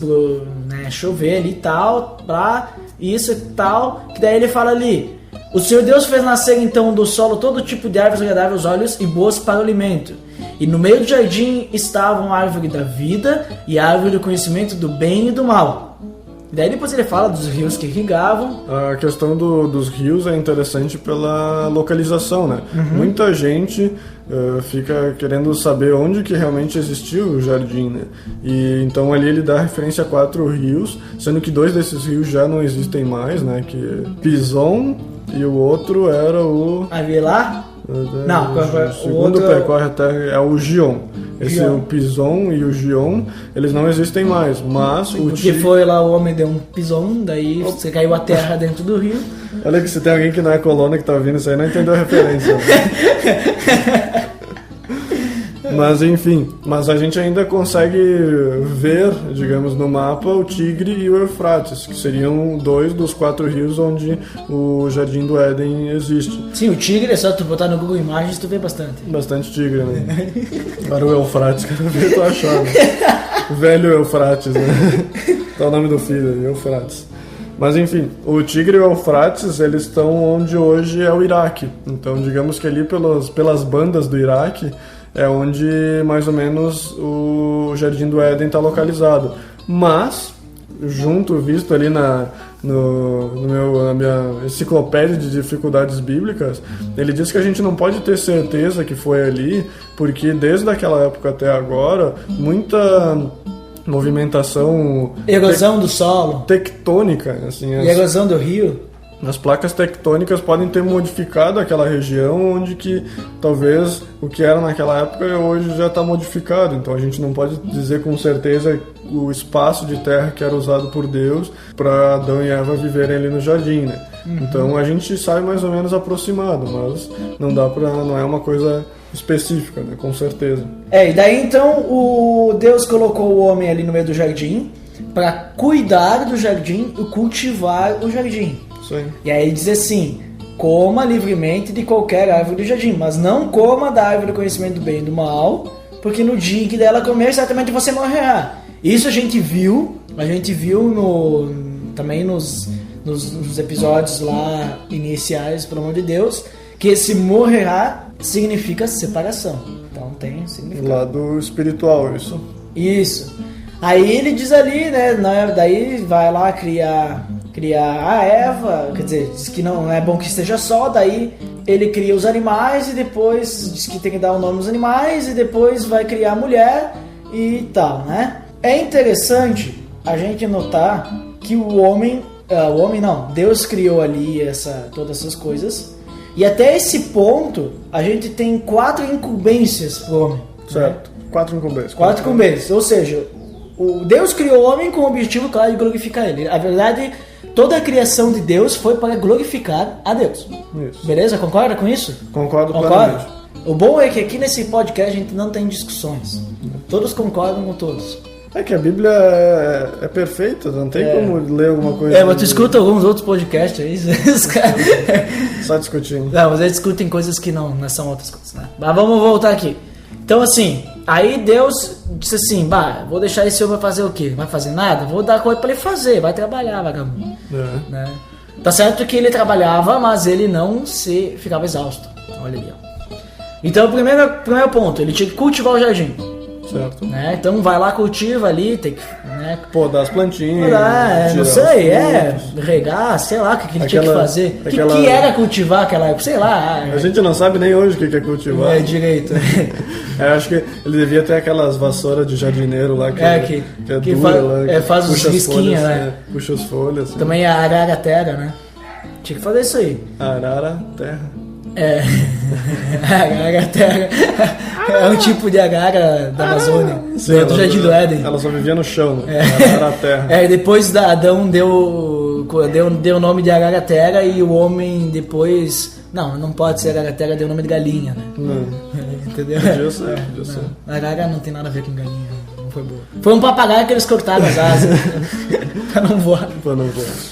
chover ali e tal, pra isso e tal, que daí ele fala ali, o Senhor Deus fez nascer então do solo todo tipo de árvores agradáveis aos olhos e boas para o alimento. E no meio do jardim estavam a árvore da vida e a árvore do conhecimento do bem e do mal. E daí depois ele fala dos rios que irrigavam. A questão dos rios é interessante pela localização, né? Muita gente fica querendo saber onde que realmente existiu o jardim, né? E então ali ele dá referência a 4 rios, sendo que 2 desses rios já não existem mais, né? Que é Pison e o outro era o... Avelar? Não, o segundo percorre a terra é o Gion. Esse é o Pison e o Gion, eles não existem mais, mas o porque foi lá o homem deu um pison, daí você caiu a terra dentro do rio. Olha que se tem alguém que não é colônia que tá ouvindo isso aí, não entendeu a referência. Mas enfim, mas a gente ainda consegue ver, digamos, no mapa o Tigre e o Eufrates, que seriam 2 dos 4 rios onde o Jardim do Éden existe. Sim, o Tigre é só tu botar no Google Imagens, tu vê bastante. Bastante tigre, né? Agora o Eufrates, quero ver tu achar, né? O velho Eufrates, né? Tá o nome do filho, Eufrates. Mas enfim, o Tigre e o Eufrates, eles estão onde hoje é o Iraque. Então digamos que ali pelas bandas do Iraque é onde mais ou menos o Jardim do Éden está localizado. Mas, visto ali na minha enciclopédia de dificuldades bíblicas, ele diz que a gente não pode ter certeza que foi ali, porque desde aquela época até agora, muita movimentação... Erosão do solo. Tectônica, assim. E erosão do rio. As placas tectônicas podem ter modificado aquela região onde que talvez o que era naquela época hoje já está modificado. Então a gente não pode dizer com certeza o espaço de terra que era usado por Deus para Adão e Eva viverem ali no jardim, né? Então a gente sai mais ou menos aproximado, mas não é uma coisa específica, né? Com certeza. E daí então o Deus colocou o homem ali no meio do jardim para cuidar do jardim e cultivar o jardim. Sim. E aí diz assim, coma livremente de qualquer árvore do jardim, mas não coma da árvore do conhecimento do bem e do mal, porque no dia que dela comer, certamente você morrerá. Isso a gente viu também nos episódios lá iniciais, pelo amor de Deus, que esse morrerá significa separação. Então tem significado. Lado espiritual, isso. Isso. Aí ele diz ali, né? Daí vai lá criar a Eva, quer dizer, diz que não é bom que esteja só, daí ele cria os animais e depois diz que tem que dar o nome aos animais e depois vai criar a mulher e tal, né? É interessante a gente notar que Deus criou ali todas essas coisas e até esse ponto a gente tem 4 incumbências pro homem. Certo, né? 4 incumbências. 4 incumbências, ou seja, Deus criou o homem com o objetivo claro de glorificar ele. A verdade, toda a criação de Deus foi para glorificar a Deus. Isso. Beleza? Concorda com isso? Concordo plenamente. O bom é que aqui nesse podcast a gente não tem discussões. Todos concordam com todos. É que a Bíblia é perfeita, não tem como ler alguma coisa. Mas tu escuta alguns outros podcasts aí, só discutindo. Não, mas eles discutem coisas que não são outras coisas, né? Mas vamos voltar aqui. Então assim, aí Deus disse assim, vou deixar esse homem fazer o quê? Vai fazer nada? Vou dar coisa pra ele fazer, vai trabalhar, vagabundo. Né? Tá certo que ele trabalhava, mas ele não ficava exausto. Olha ali, ó. Então o primeiro ponto, ele tinha que cultivar o jardim. Certo. Né? Então vai lá, cultiva ali, tem que... Né? Podar as plantinhas. Não sei, regar, sei lá o que ele tinha que fazer. O que era cultivar aquela época? Sei lá. A gente não sabe nem hoje o que é cultivar. Direito. Eu acho que ele devia ter aquelas vassouras de jardineiro lá que é dura lá. Faz os risquinhos, né? Puxa as folhas. Assim. Também a arara terra, né? Tinha que fazer isso aí. Arara terra. Arara terra. É um tipo de arara da Amazônia. Do Jardim do Éden. Ela só vivia no chão, né? Arara terra. Depois Adão deu o nome de arara terra e o homem depois... Não pode ser arara terra, deu o nome de galinha, né? Não. Entendeu? Podia ser. Arara não tem nada a ver com galinha. Não foi boa. Foi um papagaio que eles cortaram as asas. Pra não voar.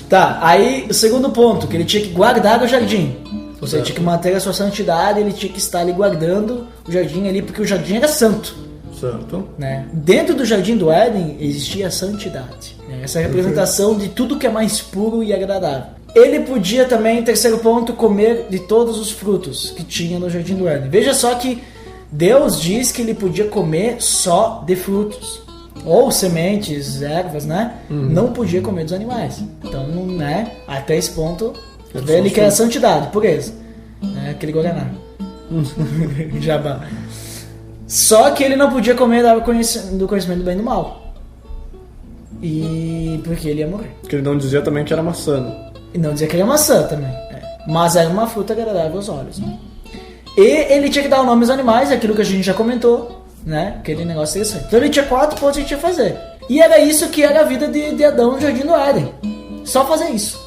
Tá, aí o segundo ponto, que ele tinha que guardar o jardim. Ou seja, ele tinha que manter a sua santidade, ele tinha que estar ali guardando o jardim ali, porque o jardim era santo. Certo. Né? Dentro do Jardim do Éden existia a santidade. Né? Essa é a representação de tudo que é mais puro e agradável. Ele podia também, terceiro ponto, comer de todos os frutos que tinha no Jardim do Éden. Veja só que Deus diz que ele podia comer só de frutos. Ou sementes, ervas, né? Não podia comer dos animais. Então, né? Até esse ponto... Ele quer a santidade, pureza. Aquele Guaraná. Jabá. Só que ele não podia comer do conhecimento do bem e do mal. E porque ele ia morrer. Porque ele não dizia também que era maçã. Né? E não dizia que era maçã também. Mas era uma fruta agradável aos olhos. Né? E ele tinha que dar o nome aos animais, aquilo que a gente já comentou. Né? Aquele negócio interessante. Então ele tinha 4 pontos que ele tinha que fazer. E era isso que era a vida de Adão no Jardim do Éden. Só fazer isso.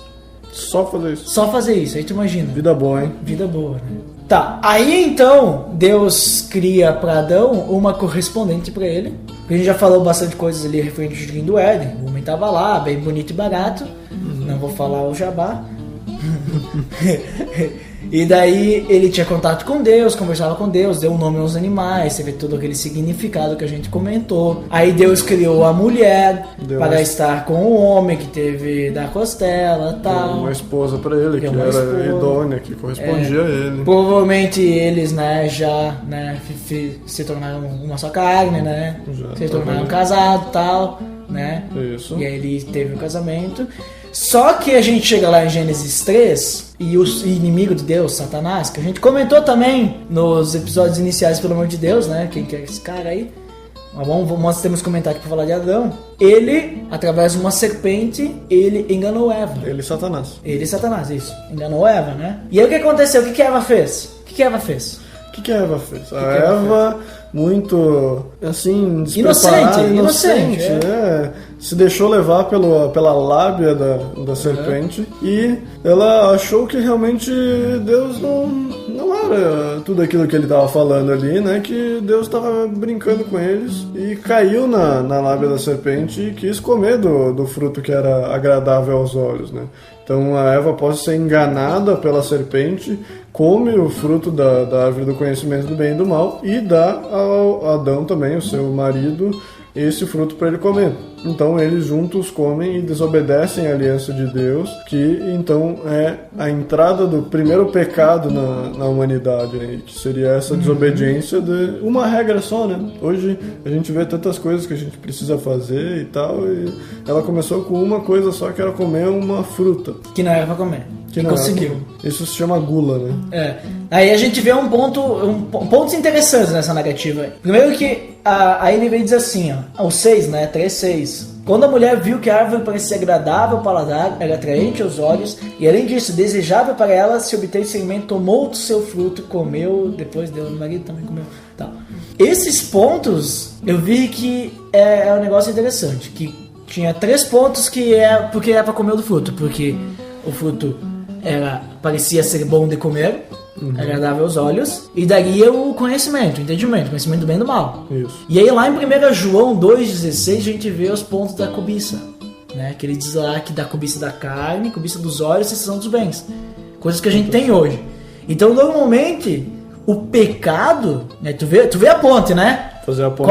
Só fazer isso, aí tu imagina. Vida boa, hein? Vida boa, né? Tá, aí então Deus cria pra Adão uma correspondente pra ele. A gente já falou bastante coisas ali referente ao Jardim do Éden. O homem tava lá, bem bonito e barato. Não vou falar o jabá. E daí ele tinha contato com Deus, conversava com Deus, deu um nome aos animais, você vê todo aquele significado que a gente comentou. Aí Deus criou a mulher para estar com o homem que teve da costela e tal. Deu uma esposa para ele, que era idônea, que correspondia a ele. Provavelmente eles, né, já se tornaram uma só carne, né? Se tornaram casados e tal, né? Isso. E aí ele teve o casamento. Só que a gente chega lá em Gênesis 3 e o inimigo de Deus, Satanás, que a gente comentou também nos episódios iniciais, pelo amor de Deus, né? Quem que é esse cara aí? Nós temos comentário para falar de Adão. Ele, através de uma serpente, ele enganou Eva. Ele Satanás, isso. Enganou Eva, né? E aí o que aconteceu? O que Eva fez? O que a Eva fez? A Eva, muito, assim, despreparada, inocente. Se deixou levar pela lábia da serpente e ela achou que realmente Deus não era tudo aquilo que ele estava falando ali, né? Que Deus estava brincando com eles e caiu na lábia da serpente e quis comer do fruto que era agradável aos olhos, né? Então a Eva, após ser enganada pela serpente, come o fruto da árvore do conhecimento do bem e do mal e dá ao Adão também, o seu marido, esse fruto para ele comer. Então eles juntos comem e desobedecem a aliança de Deus, que então é a entrada do primeiro pecado na humanidade, né? Que seria essa desobediência de uma regra só, né? Hoje a gente vê tantas coisas que a gente precisa fazer e tal, e ela começou com uma coisa só, que era comer uma fruta. Que não era pra comer. Que conseguiu. Isso se chama gula, né? Aí a gente vê pontos interessantes nessa narrativa. Primeiro que aí ele vem dizer assim, ó, o 6, né? 3:6. Quando a mulher viu que a árvore parecia agradável ao paladar, era atraente aos olhos, e além disso, desejável para ela, se obter discernimento, tomou do seu fruto, comeu, depois deu no marido, também comeu. Tá. Esses pontos, eu vi que é um negócio interessante, que tinha 3 pontos que porque era para comer do fruto, porque o fruto parecia ser bom de comer, agradável aos olhos, e daria o conhecimento, o entendimento, conhecimento do bem e do mal. Isso. E aí lá em 1 João 2,16 a gente vê os pontos da cobiça, né? Que ele diz lá que da cobiça da carne, cobiça dos olhos e decisão dos bens, coisas que a gente tem hoje. Então normalmente o pecado, né? tu vê a ponte, né? Fazer a ponte,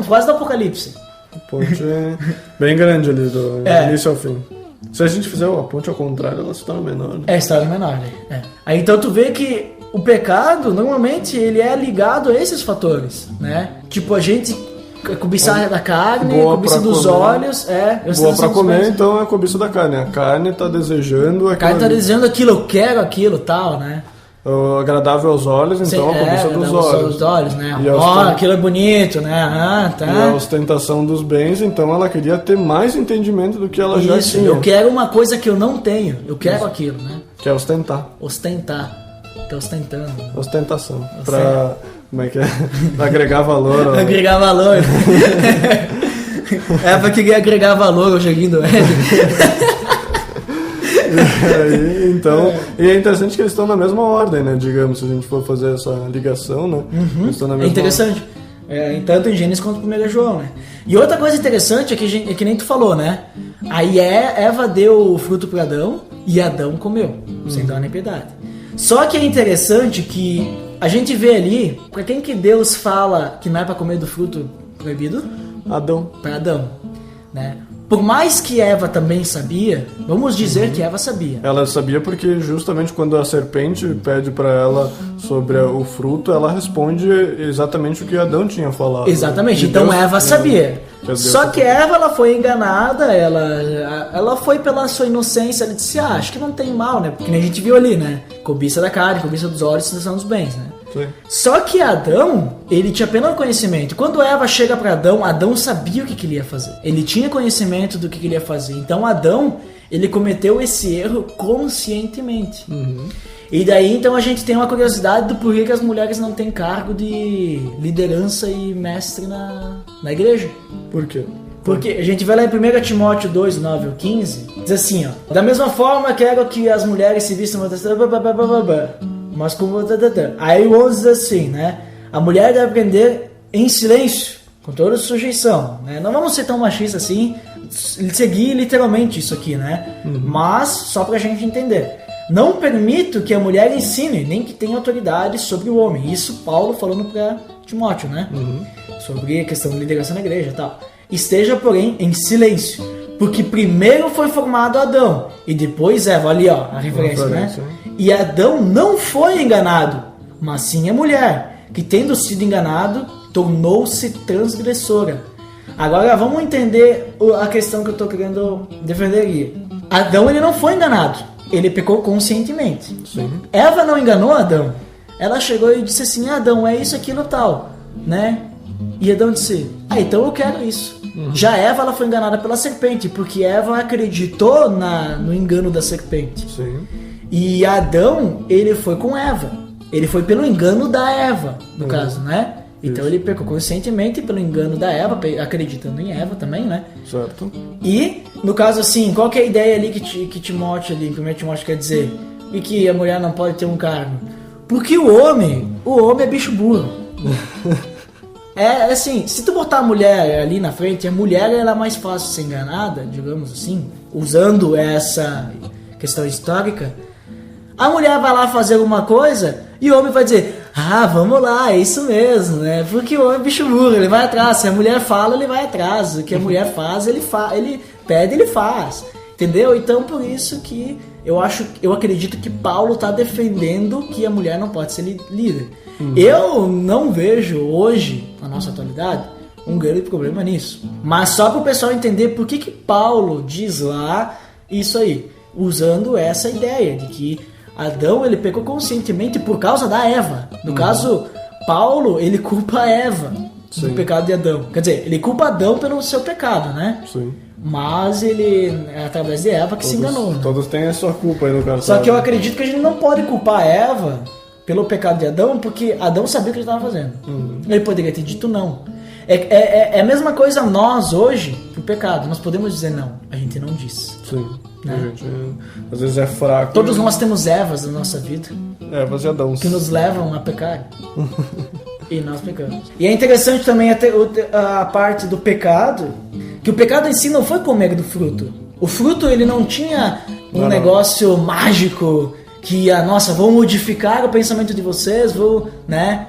quase do Apocalipse. a ponte é bem grande ali, do início ao fim. Se a gente fizer a ponte ao contrário, ela se torna menor, né? Se torna menor, né? Aí então tu vê que o pecado, normalmente, ele é ligado a esses fatores, né? Tipo, a gente cobiçar da carne, cobiça dos olhos, boa pra comer, então é a cobiça da carne. A carne tá desejando aquilo. A carne tá desejando aquilo, eu quero aquilo, tal, né? O agradável aos olhos, então a cobiça dos olhos. Né? Aquilo é bonito, né? Tá. E a ostentação dos bens, então ela queria ter mais entendimento do que ela já tinha. Eu quero uma coisa que eu não tenho, eu quero aquilo, né? Que é ostentar. Tá ostentando. Ostentação. Pra... Como é que é? Pra agregar valor. Agregar valor. Pra querer agregar valor ao joguinho do Ed. Então, e é interessante que eles estão na mesma ordem, né? Digamos, se a gente for fazer essa ligação, né? Eles estão na mesma interessante. Tanto em Gênesis quanto em 1 João, né? E outra coisa interessante é que nem tu falou, né? Aí Eva deu o fruto para Adão e Adão comeu, sem dó nem piedade. Só que é interessante que a gente vê ali, para quem que Deus fala que não é para comer do fruto proibido? Adão. Para Adão, né? Por mais que Eva também sabia, vamos dizer que Eva sabia. Ela sabia porque justamente quando a serpente pede para ela sobre o fruto, ela responde exatamente o que Adão tinha falado. Exatamente, então Deus, Eva sabia. Só que Eva, ela foi enganada, ela foi pela sua inocência, ela disse, acho que não tem mal, né? Porque a gente viu ali, né? Cobiça da carne, cobiça dos olhos, decisão dos bens, né? Sim. Só que Adão, ele tinha apenas conhecimento. Quando Eva chega para Adão sabia o que ele ia fazer. Ele tinha conhecimento do que ele ia fazer. Então Adão, ele cometeu esse erro conscientemente. E daí então a gente tem uma curiosidade do porquê que as mulheres não têm cargo de liderança e mestre na igreja. Por quê? Porque a gente vai lá em 1 Timóteo 2, 9 ou 15, diz assim, ó. Da mesma forma quero que as mulheres se vistam... Mas como... Aí o 11 diz assim, né? A mulher deve aprender em silêncio, com toda sujeição, né? Não vamos ser tão machistas assim, seguir literalmente isso aqui, né? Mas só pra gente entender. Não permito que a mulher ensine, nem que tenha autoridade sobre o homem. Isso Paulo falando pra Timóteo, né? Sobre a questão de liderança na igreja e tal. Esteja, porém, em silêncio. Porque primeiro foi formado Adão e depois Eva. Ali, ó, a referência, né? E Adão não foi enganado, mas sim a mulher, que tendo sido enganado, tornou-se transgressora. Agora vamos entender a questão que eu estou querendo defender aqui. Adão, ele não foi enganado, ele pecou conscientemente. Sim. Eva não enganou Adão. Ela chegou e disse assim, Adão, é isso, aquilo, tal, né? E Adão disse, então eu quero isso. Já Eva, ela foi enganada pela serpente, porque Eva acreditou no engano da serpente. Sim. E Adão, ele foi com Eva. Ele foi pelo engano da Eva, no caso, né? Então ele pecou conscientemente pelo engano da Eva, acreditando em Eva também, né? Certo. E, no caso assim, qual que é a ideia ali que Timóteo ali, 1 Timóteo quer dizer? E que a mulher não pode ter um cargo? Porque o homem é bicho burro. Assim, se tu botar a mulher ali na frente, a mulher ela é mais fácil de ser enganada, digamos assim, usando essa questão histórica. A mulher vai lá fazer alguma coisa e o homem vai dizer, vamos lá, é isso mesmo, né? Porque o homem é bicho burro, ele vai atrás. Se a mulher fala, ele vai atrás. O que a mulher faz, ele pede, ele faz. Entendeu? Então, por isso que eu acredito que Paulo está defendendo que a mulher não pode ser líder. Eu não vejo hoje, na nossa atualidade, um grande problema nisso. Mas só para o pessoal entender por que Paulo diz lá isso aí, usando essa ideia de que Adão ele pecou conscientemente por causa da Eva. No caso, Paulo ele culpa a Eva do pecado de Adão. Quer dizer, ele culpa Adão pelo seu pecado, né? Sim. Mas ele é através de Eva que se enganou. Né? Todos têm a sua culpa aí no caso. Só que eu acredito que a gente não pode culpar a Eva pelo pecado de Adão, porque Adão sabia o que ele estava fazendo. Ele poderia ter dito não. É a mesma coisa nós hoje, o pecado. Nós podemos dizer não, a gente não diz. Sim. Né? A gente às vezes é fraco. Todos nós temos Evas na nossa vida. Evas e Adãos. Que nos levam a pecar. E nós pecamos. E é interessante também a parte do pecado, que o pecado em si não foi comer do fruto. O fruto ele não tinha negócio mágico que, vou modificar o pensamento de vocês, né?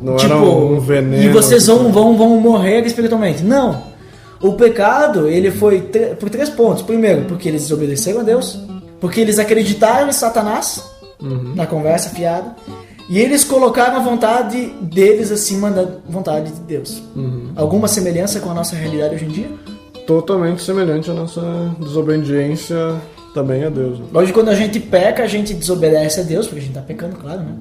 Não era um veneno. E vocês vão morrer espiritualmente. Não. O pecado, ele foi por 3 pontos. Primeiro, porque eles desobedeceram a Deus. Porque eles acreditaram em Satanás, na conversa fiada. E eles colocaram a vontade deles acima da vontade de Deus. Alguma semelhança com a nossa realidade hoje em dia? Totalmente semelhante à nossa desobediência também a Deus. Hoje, quando a gente peca, a gente desobedece a Deus, porque a gente está pecando, claro, né?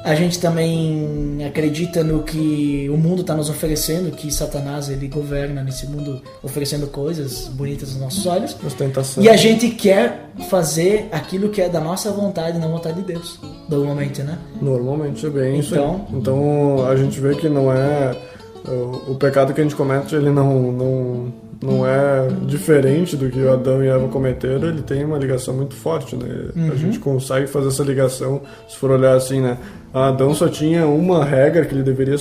A gente também acredita no que o mundo está nos oferecendo, que Satanás ele governa nesse mundo oferecendo coisas bonitas aos nossos olhos. Ostentação. E a gente quer fazer aquilo que é da nossa vontade, não vontade de Deus. Normalmente, né? Normalmente é bem isso aí. Então a gente vê que não é... O pecado que a gente comete, ele não é diferente do que o Adão e Eva cometeram, ele tem uma ligação muito forte, né? A gente consegue fazer essa ligação, se for olhar assim, né? Adão só tinha uma regra que ele deveria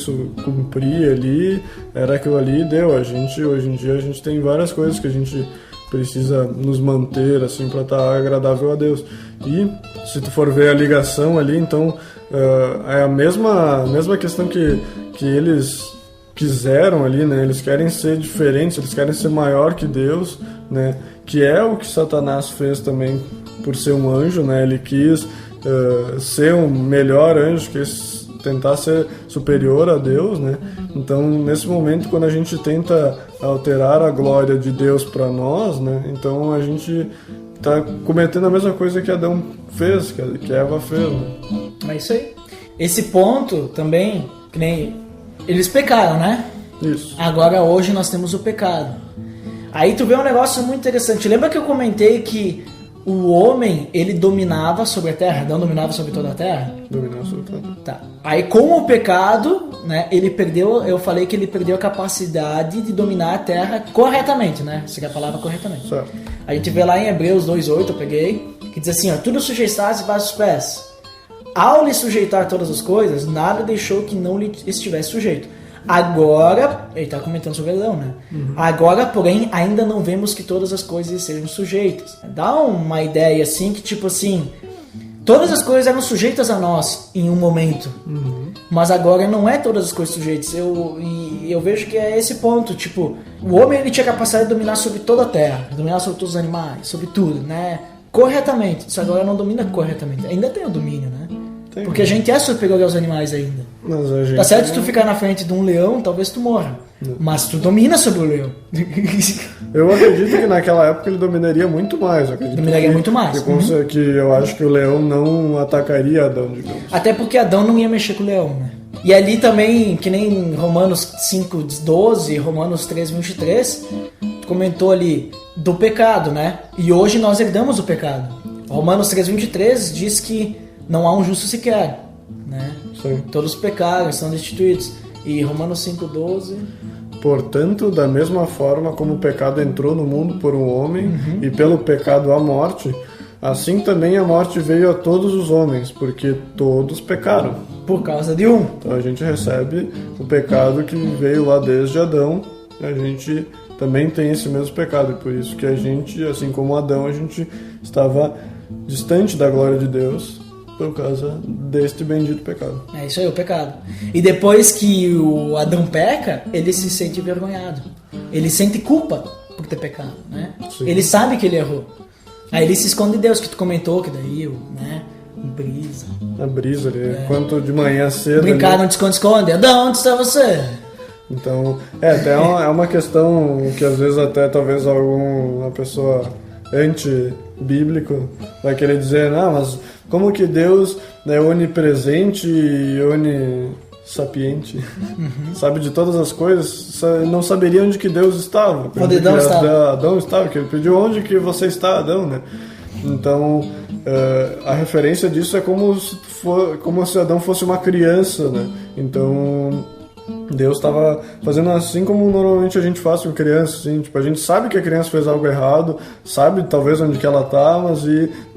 cumprir ali, era aquilo ali e deu. Hoje em dia, a gente tem várias coisas que a gente precisa nos manter, assim, para estar agradável a Deus. E, se tu for ver a ligação ali, então, é a mesma questão que eles quiseram ali, né? Eles querem ser diferentes, eles querem ser maior que Deus, né? Que é o que Satanás fez também por ser um anjo, né? Ele quis ser um melhor anjo, quis tentar ser superior a Deus, né? Então, nesse momento, quando a gente tenta alterar a glória de Deus para nós, né? Então a gente está cometendo a mesma coisa que Adão fez, que Eva fez, né? É isso aí. Esse ponto também, que nem eles pecaram, né? Isso. Agora hoje nós temos o pecado. Aí tu vê um negócio muito interessante. Lembra que eu comentei que o homem, ele dominava sobre a terra? Adão dominava sobre toda a terra? Dominava sobre toda a terra. Tá. Aí com o pecado, né, eu falei que ele perdeu a capacidade de dominar a terra corretamente, né? Seria a palavra corretamente. Certo. A gente vê lá em Hebreus 2:8, eu peguei, que diz assim, tudo sujeitasse debaixo dos pés. Ao lhe sujeitar todas as coisas, nada deixou que não lhe estivesse sujeito. Agora, ele está comentando sobre Adão, né? Agora, porém, ainda não vemos que todas as coisas sejam sujeitas. Dá uma ideia assim, que tipo assim, todas as coisas eram sujeitas a nós em um momento. Mas agora não é todas as coisas sujeitas. Eu vejo que é esse ponto, tipo, o homem ele tinha capacidade de dominar sobre toda a terra, dominar sobre todos os animais, sobre tudo, né? Corretamente. Isso agora não domina corretamente. Ainda tem o domínio, né? Porque a gente é superior aos animais ainda. Mas a gente tá certo? Se tu ficar na frente de um leão, talvez tu morra. Mas tu domina sobre o leão. Eu acredito que naquela época ele dominaria muito mais. Dominaria muito mais. Que eu acho que o leão não atacaria Adão, digamos. Até porque Adão não ia mexer com o leão, né? E ali também, que nem Romanos 5:12, Romanos 3:23, tu comentou ali do pecado, né? E hoje nós herdamos o pecado. Romanos 3:23 diz que não há um justo sequer, né? Sim. Todos pecaram, estão destituídos. E Romanos 5:12... Portanto, da mesma forma como o pecado entrou no mundo por um homem, e pelo pecado a morte, assim também a morte veio a todos os homens, porque todos pecaram. Por causa de um. Então a gente recebe o pecado que veio lá desde Adão, a gente também tem esse mesmo pecado, e por isso que a gente, assim como Adão, a gente estava distante da glória de Deus por causa deste bendito pecado. É isso aí, o pecado. E depois que o Adão peca, ele se sente envergonhado. Ele sente culpa por ter pecado, né? Sim. Ele sabe que ele errou. Aí ele se esconde de Deus, que tu comentou, que daí, né? Brisa. A brisa ali, quanto de manhã cedo... Brincar, não te esconde. Adão, onde está você? Então, até é uma questão que às vezes até talvez uma pessoa anti-bíblico vai querer dizer, não, mas como que Deus é onipresente e onissapiente, sabe de todas as coisas, não saberia onde que Deus estava. Onde Adão estava. Adão estava, que ele pediu onde que você está, Adão, né? Então, a referência disso é como se Adão fosse uma criança, né? Então, Deus estava fazendo assim como normalmente a gente faz com criança, assim, tipo, a gente sabe que a criança fez algo errado, sabe talvez onde que ela tá, mas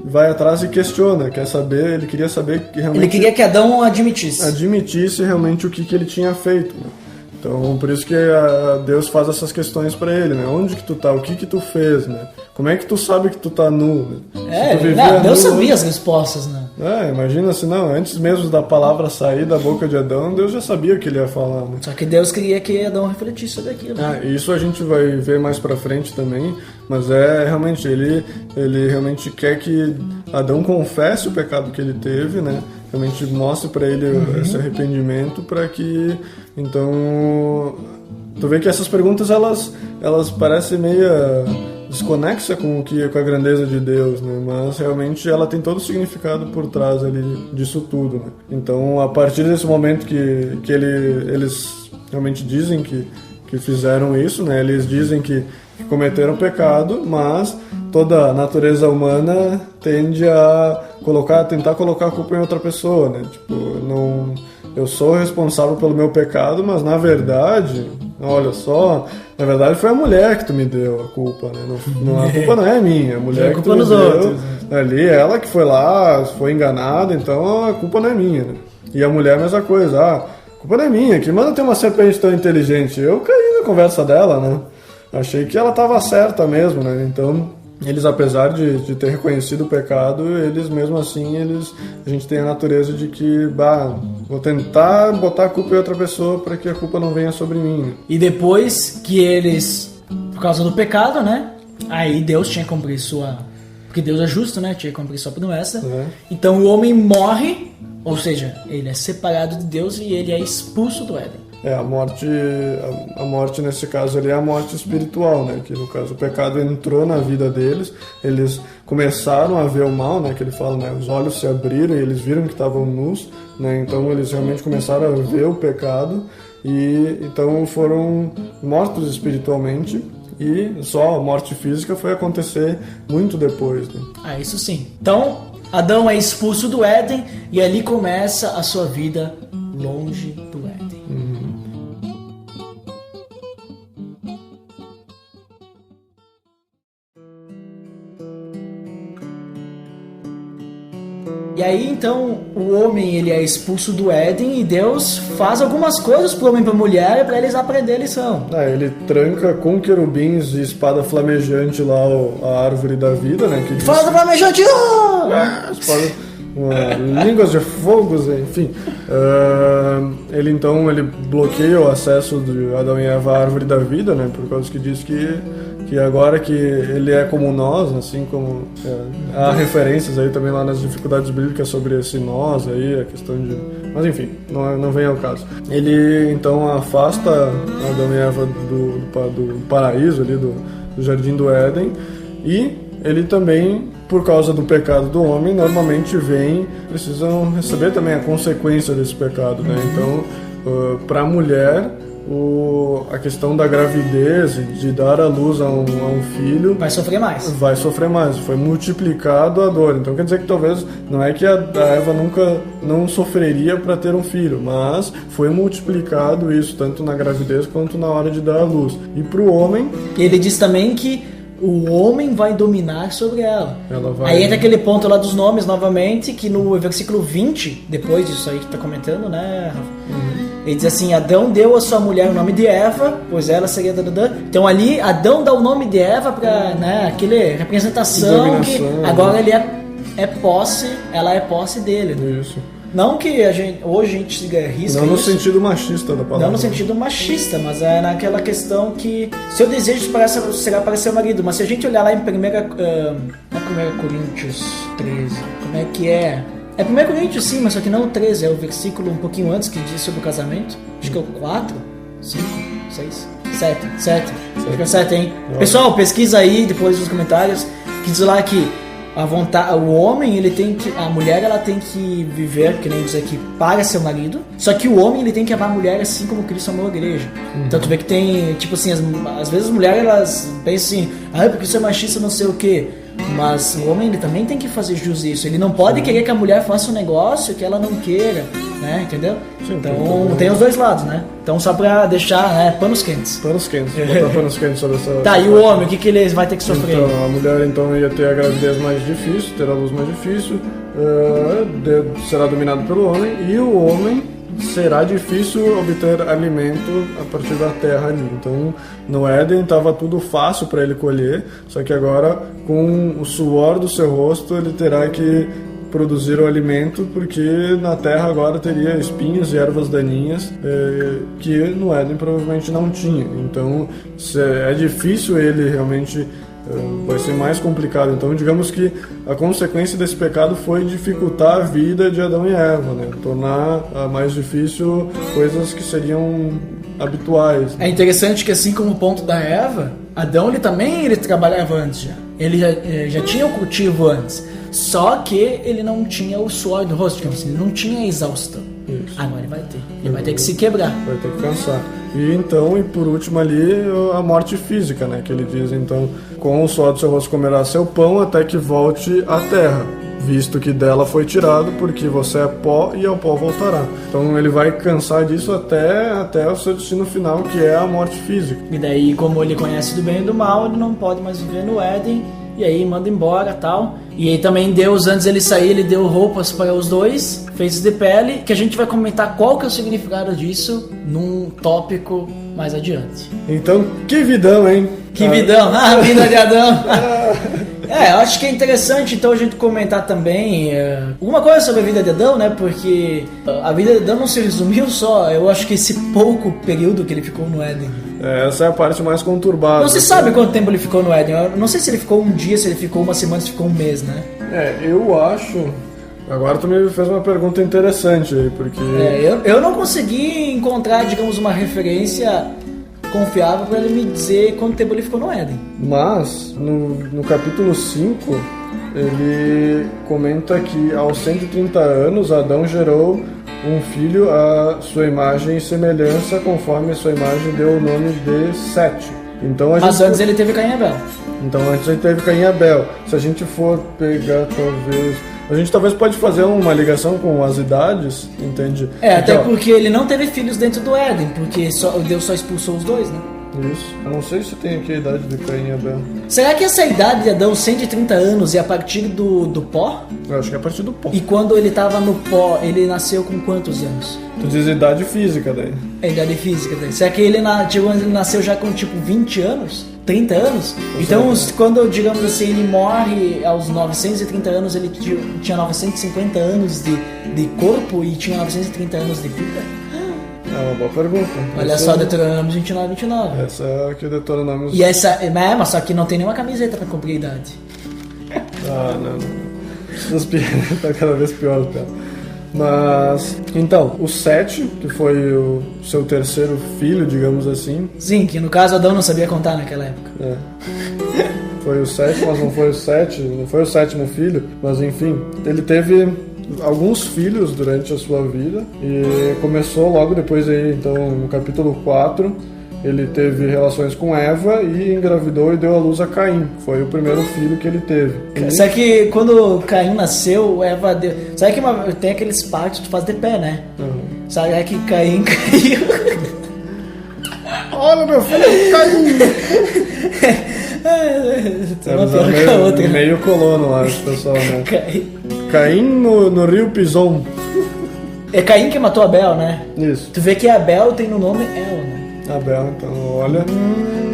vai atrás e questiona, quer saber, ele queria saber que realmente... Ele queria que Adão admitisse realmente o que ele tinha feito, né? Então, por isso que Deus faz essas questões pra ele, né? Onde que tu tá? O que tu fez, né? Como é que tu sabe que tu tá nu? Né? Deus sabia as respostas, né? Imagina se não, antes mesmo da palavra sair da boca de Adão, Deus já sabia o que ele ia falar, né? Só que Deus queria que Adão refletisse sobre aquilo. Isso a gente vai ver mais pra frente também, mas realmente, ele realmente quer que Adão confesse o pecado que ele teve, né? Realmente mostre pra ele esse arrependimento para que, então, tu vê que essas perguntas elas parecem meio desconexa com a grandeza de Deus, né? Mas realmente ela tem todo o significado por trás ali disso tudo, né? Então, a partir desse momento que eles realmente dizem que fizeram isso, né? Eles dizem que cometeram pecado, mas toda a natureza humana tende a tentar colocar a culpa em outra pessoa, né? Tipo, eu sou responsável pelo meu pecado, mas na verdade, olha só, na verdade foi a mulher que tu me deu a culpa, né? A culpa não é minha, a mulher que tu me deu ali, ela que foi lá, foi enganada, então a culpa não é minha, né? E a mulher a mesma coisa, a culpa não é minha, que manda ter uma serpente tão inteligente, eu caí na conversa dela, né? Achei que ela estava certa mesmo, né? Então, eles, apesar de ter reconhecido o pecado, eles mesmo assim, a gente tem a natureza de que, vou tentar botar a culpa em outra pessoa para que a culpa não venha sobre mim. Né? E depois que eles, por causa do pecado, né? Aí Deus tinha que cumprir porque Deus é justo, né? Tinha que cumprir sua promessa. Então o homem morre, ou seja, ele é separado de Deus e ele é expulso do Éden. A morte nesse caso ali é a morte espiritual, né? Que no caso o pecado entrou na vida deles, eles começaram a ver o mal, né? Que ele fala, né? Os olhos se abriram e eles viram que estavam nus, né? Então eles realmente começaram a ver o pecado e então foram mortos espiritualmente e só a morte física foi acontecer muito depois, né? Isso sim. Então Adão é expulso do Éden e ali começa a sua vida longe do Éden. E aí, então, o homem ele é expulso do Éden e Deus faz algumas coisas pro homem e pra mulher para eles aprenderem a lição. Ele tranca com querubins e espada flamejante lá a árvore da vida, né? Espada flamejante! Línguas de fogo, enfim. Ele bloqueia o acesso de Adão e Eva à árvore da vida, né? Por causa que diz que agora que ele é como nós, assim como há referências aí também lá nas dificuldades bíblicas sobre esse nós aí, a questão de... Mas enfim, não vem ao caso. Ele então afasta Adão e Eva do paraíso ali, do jardim do Éden, e ele também, por causa do pecado do homem, normalmente precisam receber também a consequência desse pecado, né? Então, para a mulher, a questão da gravidez, de dar à luz a um filho... Vai sofrer mais. Foi multiplicado a dor. Então quer dizer que talvez, não é que a Eva nunca não sofreria para ter um filho, mas foi multiplicado isso, tanto na gravidez quanto na hora de dar à luz. E para o homem... Ele diz também que o homem vai dominar sobre ela. Aí entra aquele ponto lá dos nomes novamente, que no versículo 20, depois disso aí que tá comentando, né, Rafa? Ele diz assim, Adão deu a sua mulher o nome de Eva, pois ela seria... Então ali, Adão dá o nome de Eva para, né, aquela representação que agora ele é é posse dele. Né? Isso. Não que hoje a gente siga risca. Não no isso, sentido machista da palavra. não no sentido machista, mas é naquela questão que seu desejo será para seu marido. Mas se a gente olhar lá em 1 Coríntios 13, como é que é? É 1 Coríntios sim, mas só que não o 13, é o versículo um pouquinho antes que diz sobre o casamento. Acho que é o 4, 5, 6, 7. Acho que é 7, hein? Pessoal, pesquisa aí depois nos comentários, que diz lá que o homem, ele tem que, a mulher, ela tem que viver, que nem diz aqui, para seu marido, só que o homem, ele tem que amar a mulher assim como Cristo amou a igreja. Então tu vê que tem, tipo assim, às vezes as mulheres, elas pensam assim, porque isso é machista, não sei o quê. Mas o homem, ele também tem que fazer jus isso. Ele não pode querer que a mulher faça um negócio que ela não queira, né? Entendeu? Sim, então tem os dois lados, né? Então só pra deixar, né, panos quentes. Panos quentes, botar panos quentes sobre essa... Tá, e o homem, o que ele vai ter que sofrer? Então, a mulher então ia ter a gravidez mais difícil, ter a luz mais difícil, será dominado pelo homem, e o homem será difícil obter alimento a partir da terra ali. Então, no Éden estava tudo fácil para ele colher, só que agora, com o suor do seu rosto, ele terá que produzir o alimento, porque na terra agora teria espinhos e ervas daninhas que no Éden provavelmente não tinha. Então, é difícil ele realmente... vai ser mais complicado. Então, digamos que a consequência desse pecado foi dificultar a vida de Adão e Eva, né? Tornar mais difícil coisas que seriam habituais. É interessante que, assim como o ponto da Eva, Adão ele trabalhava antes já. Ele já tinha o cultivo antes. Só que ele não tinha o suor do rosto, digamos assim, ele não tinha a exaustão. Isso. Agora ele vai ter. Ele vai ter que se quebrar. Vai ter que cansar. E então, e por último ali, a morte física, né? Que ele diz, então, com o suor do seu rosto comerá seu pão até que volte à terra, visto que dela foi tirado, porque você é pó e ao pó voltará. Então ele vai cansar disso até o seu destino final, que é a morte física. E daí, como ele conhece do bem e do mal, ele não pode mais viver no Éden, e aí manda embora tal. E aí também Deus, antes ele sair, ele deu roupas para os dois, feitos de pele, que a gente vai comentar qual que é o significado disso num tópico mais adiante. Então, que vidão, hein? Que vidão, a vida de Adão. Eu acho que é interessante então a gente comentar também alguma coisa sobre a vida de Adão, né? Porque a vida de Adão não se resumiu só, eu acho que esse pouco período que ele ficou no Éden. Essa é a parte mais conturbada. Não se sabe quanto tempo ele ficou no Éden. Eu não sei se ele ficou um dia, se ele ficou uma semana, se ficou um mês, né? Eu acho... Agora tu me fez uma pergunta interessante aí, porque... Eu não consegui encontrar, digamos, uma referência confiável para ele me dizer quanto tempo ele ficou no Éden. Mas, no capítulo 5, ele comenta que aos 130 anos Adão gerou um filho à sua imagem e semelhança, conforme a sua imagem deu o nome de Sete. Então, Mas antes ele teve Caim e Abel. Então antes ele teve Caim e Abel. Se a gente for pegar, talvez... A gente talvez pode fazer uma ligação com as idades, entende? Até porque ele não teve filhos dentro do Éden, porque Deus só expulsou os dois, né? Isso. Eu não sei se tem aqui a idade de Caim e Abel. Será que essa idade de Adão, 130 anos, é a partir do pó? Eu acho que é a partir do pó. E quando ele estava no pó, ele nasceu com quantos anos? Tu diz idade física daí. A idade física daí. Será que ele nasceu já com tipo 20 anos? 30 anos? Então, quando, digamos assim, ele morre aos 930 anos, ele tinha 950 anos de corpo e tinha 930 anos de vida? É uma boa pergunta. Olha só, Deuteronômio 29. Essa é aqui o Deuteronômio... E essa... Mas só que não tem nenhuma camiseta pra cumprir a idade. Não. Tá cada vez pior, cara. Mas... Então, o Sete, que foi o seu terceiro filho, digamos assim... Sim, que no caso Adão não sabia contar naquela época. Foi o Sete, mas não foi o Sete... Não foi o sétimo filho, mas enfim... Ele teve... alguns filhos durante a sua vida e começou logo depois aí, então no capítulo 4 ele teve relações com Eva e engravidou e deu à luz a Caim, foi o primeiro filho que ele teve. Sabe que quando Caim nasceu, Eva deu... Sabe que tem aqueles partos que tu faz de pé, né? Sabe que Caim caiu? Olha meu filho, Caim! meio colono lá, esse pessoal, né? Caim no rio Pison. É Caim que matou Abel, né? Isso. Tu vê que Abel tem no nome El, né? Abel, então, olha,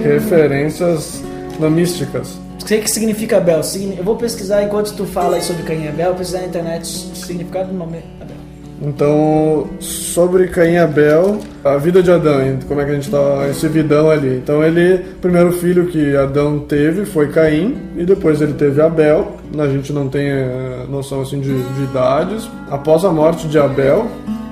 referências nomísticas. que significa Abel? Eu vou pesquisar enquanto tu fala aí sobre Caim e Abel, eu vou pesquisar na internet o significado do nome Abel. Então, sobre Caim e Abel, a vida de Adão, como é que a gente tá, esse vidão ali. Então o primeiro filho que Adão teve foi Caim, e depois ele teve Abel. A gente não tem noção assim de idades. Após a morte de Abel,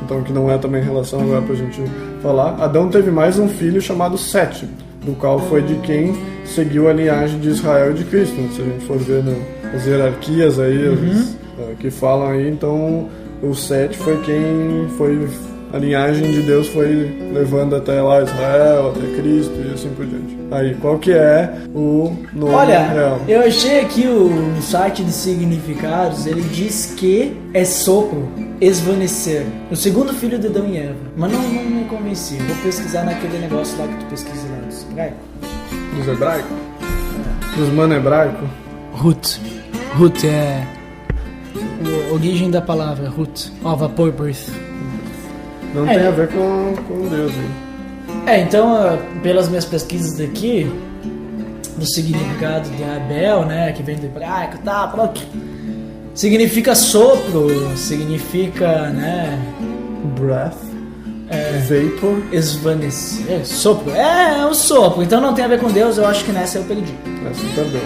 então que não é também relação agora pra gente falar, Adão teve mais um filho chamado Sete, do qual foi de quem seguiu a linhagem de Israel e de Cristo. Se a gente for ver as hierarquias aí, que falam aí, então o Sete foi quem foi, a linhagem de Deus foi levando até lá Israel, até Cristo e assim por diante. Aí, qual que é o nome real? Eu achei aqui o site de significados, ele diz que é sopro, esvanecer. O segundo filho de Adão e Eva. Mas não me convenci. Vou pesquisar naquele negócio lá que tu pesquisa lá dos hebraicos. Dos hebraicos? Dos mano hebraico? Ruth é a origem da palavra, Ruth, vapor, birth. Não tem a ver com Deus, hein? Então, pelas minhas pesquisas aqui, do significado de Abel, né, que vem do hebraico, pronto. Significa sopro, significa, né, breath, vapor, esvanecer, sopro. É um sopro, então não tem a ver com Deus, eu acho que nessa eu perdi. Essa perdeu.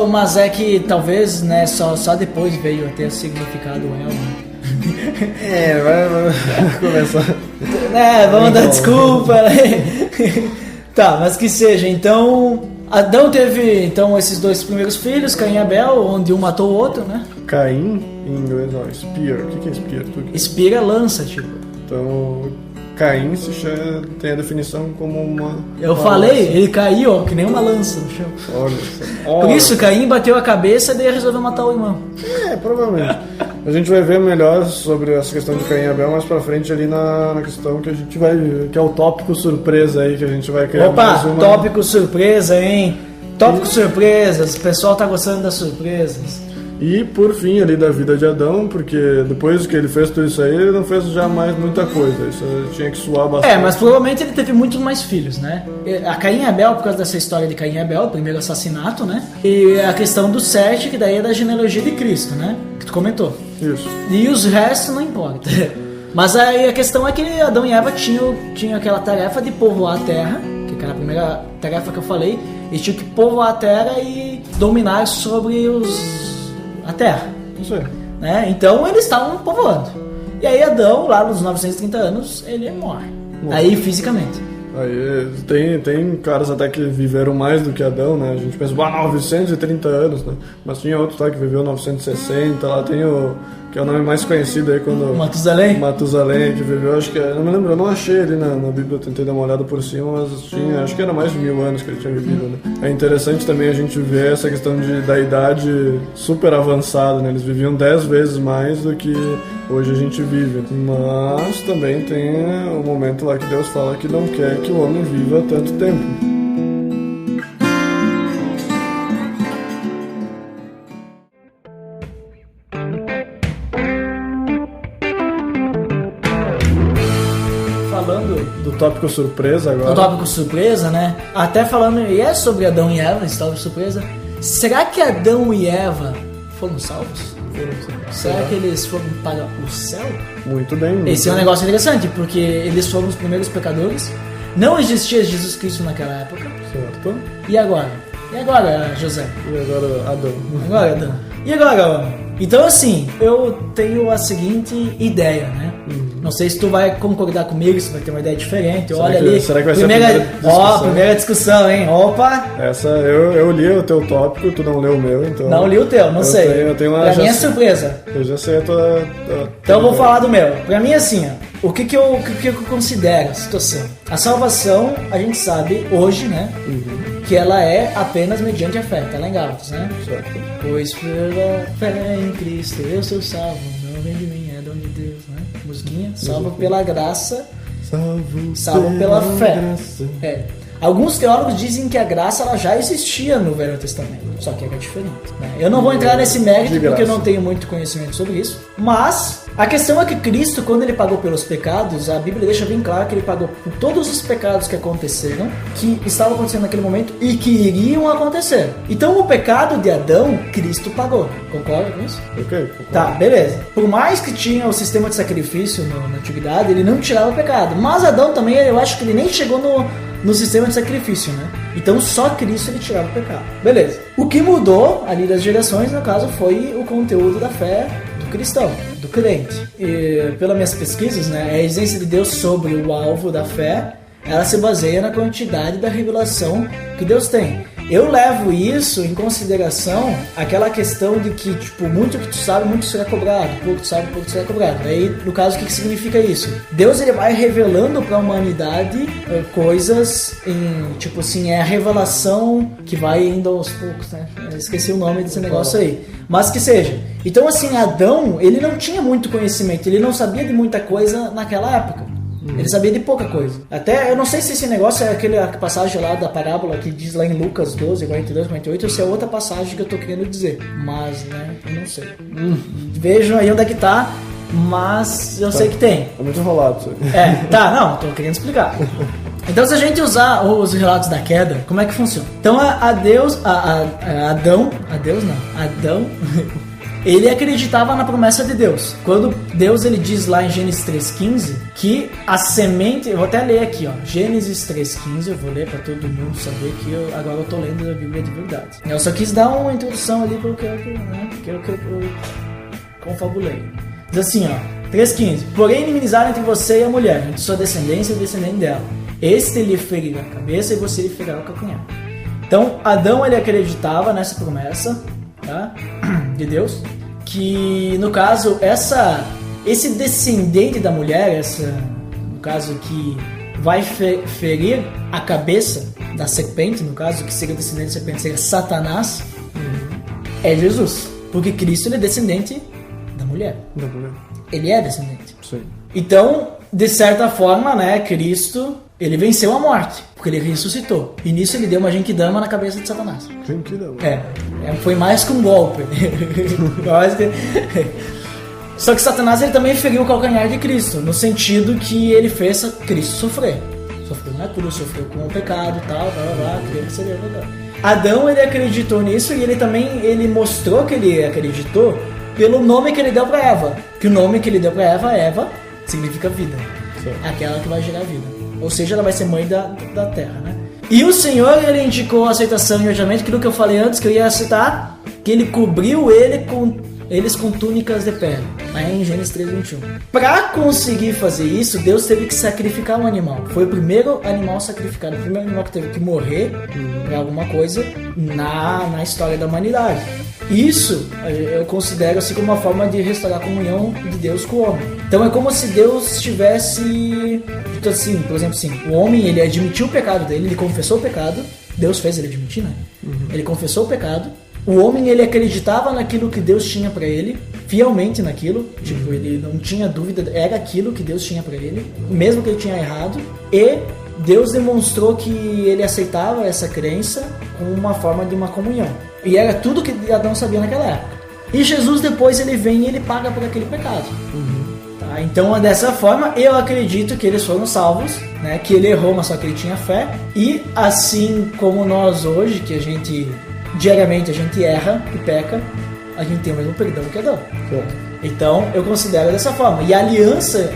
Mas é que talvez, né, só depois veio a ter o significado El, né? Vai começar. Vamos dar desculpa. Tá, mas que seja. Então, Adão teve então esses dois primeiros filhos, Caim e Abel, onde um matou o outro, né? Caim, em inglês, spear. O que é spear? Spear é lança, tipo. Então, Caim tem a definição como uma... Eu falei, ele caiu, que nem uma lança no chão. Olha só. Por isso, Caim bateu a cabeça e daí resolveu matar o irmão. Provavelmente. A gente vai ver melhor sobre essa questão de Caim e Abel mais pra frente ali na questão que a gente vai... que é o tópico surpresa aí, que a gente vai criar. Opa, tópico surpresa, hein? Tópico surpresas, o pessoal tá gostando das surpresas. E por fim ali da vida de Adão, porque depois que ele fez tudo isso aí, ele não fez já mais muita coisa, isso tinha que suar bastante. Mas provavelmente ele teve muitos mais filhos, né? A Caim e Abel, por causa dessa história de Caim e Abel, o primeiro assassinato, né? E a questão do Sete, que daí é da genealogia de Cristo, né? Que tu comentou. Isso. E os restos não importa. Mas aí a questão é que Adão e Eva tinham aquela tarefa de povoar a terra, que era a primeira tarefa que eu falei, eles tinham que povoar a terra e dominar sobre a terra. Isso aí. Né? Então eles estavam povoando. E aí Adão, lá nos 930 anos, ele morre. Aí fisicamente. Aí tem caras até que viveram mais do que Adão, né? A gente pensa, 930 anos, né? Mas tinha outro lá que viveu 960, lá tem que é o nome mais conhecido aí quando... Matusalém, que viveu, acho que... Eu não me lembro, eu não achei ali na Bíblia, eu tentei dar uma olhada por cima, mas tinha, acho que era mais de 1000 anos que ele tinha vivido, né? É interessante também a gente ver essa questão da idade super avançada, né? Eles viviam 10 vezes mais do que hoje a gente vive. Mas também tem o momento lá que Deus fala que não quer que o homem viva tanto tempo. Do tópico surpresa agora. O tópico surpresa, né? Até falando, e é sobre Adão e Eva, esse tópico surpresa. Será que Adão e Eva foram salvos? Será que eles foram para o céu? Muito bem. Esse é um negócio interessante, porque eles foram os primeiros pecadores. Não existia Jesus Cristo naquela época. Certo. E agora? E agora, José? E agora, Adão? Agora, Adão. E agora, então assim, eu tenho a seguinte ideia, né? Não sei se tu vai concordar comigo, se vai ter uma ideia diferente. Olha ali. Será que vai primeira, ser a primeira discussão? Primeira discussão, hein? Opa! Essa, eu li o teu tópico, tu não leu o meu, então... Não li o teu, não sei. Eu tenho uma... Pra mim é surpresa. Eu já sei a tua então eu vou falar do meu. Pra mim, assim, ó, o que eu considero a situação? A salvação, a gente sabe hoje, né? Que ela é apenas mediante a fé. Tá lá em Gálatas, né? Certo. Pois pela fé em Cristo eu sou salvo, não vem de mim, é dom de Deus, né? Musiquinha. Salvo pela graça, salvo pela fé. Graça. Alguns teólogos dizem que a graça ela já existia no Velho Testamento, só que era diferente, né? Eu não vou entrar nesse mérito porque eu não tenho muito conhecimento sobre isso, mas a questão é que Cristo, quando ele pagou pelos pecados, a Bíblia deixa bem claro que ele pagou por todos os pecados que aconteceram, que estavam acontecendo naquele momento e que iriam acontecer. Então o pecado de Adão, Cristo pagou. Concorda com isso? Ok. Tá, beleza. Por mais que tinha o sistema de sacrifício na antiguidade, ele não tirava o pecado. Mas Adão também, eu acho que ele nem chegou no sistema de sacrifício, né? Então só Cristo ele tirava o pecado. Beleza. O que mudou ali das gerações, no caso, foi o conteúdo da fé do cristão, do crente. E pelas minhas pesquisas, né, a existência de Deus sobre o alvo da fé, ela se baseia na quantidade da revelação que Deus tem. Eu levo isso em consideração aquela questão de que, tipo, muito que tu sabe, muito será cobrado, pouco tu sabe, pouco será cobrado. Aí, no caso, o que significa isso? Deus, ele vai revelando para a humanidade coisas em, tipo assim, é a revelação que vai indo aos poucos, né? Eu esqueci o nome desse negócio aí. Mas que seja. Então, assim, Adão, ele não tinha muito conhecimento, ele não sabia de muita coisa naquela época. Ele sabia de pouca coisa. Até, eu não sei se esse negócio é aquela passagem lá da parábola que diz lá em Lucas 12, 42, 48, ou se é outra passagem que eu tô querendo dizer. Mas, né, eu não sei. Vejam aí onde é que tá, mas eu sei que tem. É muito enrolado isso aí. Tá, não, tô querendo explicar. Então, se a gente usar os relatos da queda, como é que funciona? Então, Adão, ele acreditava na promessa de Deus. Quando Deus ele diz lá em Gênesis 3,15 que a semente... Eu vou até ler aqui, ó. Gênesis 3,15, eu vou ler para todo mundo saber que agora eu tô lendo a Bíblia de verdade. Eu só quis dar uma introdução ali porque eu confabulei. Diz assim, ó. 3,15. Porém, inimizade entre você e a mulher, entre sua descendência e o descendente dela. Este lhe ferirá a cabeça e você lhe ferirá o calcanhar. Então, Adão ele acreditava nessa promessa, tá? De Deus, que no caso esse descendente da mulher, no caso que vai ferir a cabeça da serpente, no caso que seria o descendente da serpente, seria Satanás, é Jesus, porque Cristo ele é descendente da mulher. Ele é descendente. Sim. Então, de certa forma, né, Cristo ele venceu a morte, porque ele ressuscitou. E nisso ele deu uma genkidama na cabeça de Satanás. Genkidama? Foi mais que um golpe. Só que Satanás ele também feriu o calcanhar de Cristo, no sentido que ele fez Cristo sofrer. Sofreu na cruz, sofreu com o pecado e tal, queria receber o pecado. Adão ele acreditou nisso e ele mostrou que ele acreditou pelo nome que ele deu para Eva. Que o nome que ele deu para Eva, significa vida. Sim. Aquela que vai gerar vida. Ou seja, ela vai ser mãe da terra, né? E o Senhor, ele indicou a aceitação imediatamente, aquilo que eu falei antes, que eu ia citar, que ele cobriu eles com túnicas de pele, aí em Gênesis 3:21. Para conseguir fazer isso, Deus teve que sacrificar um animal. Foi o primeiro animal sacrificado, o primeiro animal que teve que morrer por alguma coisa na história da humanidade. Isso eu considero assim como uma forma de restaurar a comunhão de Deus com o homem. Então é como se Deus tivesse, assim, por exemplo, assim, o homem ele admitiu o pecado dele, ele confessou o pecado, Deus fez ele admitir, né? Ele confessou o pecado. O homem ele acreditava naquilo que Deus tinha para ele, fielmente naquilo, tipo, ele não tinha dúvida, era aquilo que Deus tinha para ele, mesmo que ele tinha errado, e Deus demonstrou que ele aceitava essa crença como uma forma de uma comunhão. E era tudo que Adão sabia naquela época. E Jesus depois ele vem e ele paga por aquele pecado. Tá? Então dessa forma eu acredito que eles foram salvos, né? Que ele errou, mas só que ele tinha fé. E assim como nós hoje, que a gente diariamente a gente erra e peca, a gente tem o mesmo perdão que Adão. Então eu considero dessa forma. E a aliança,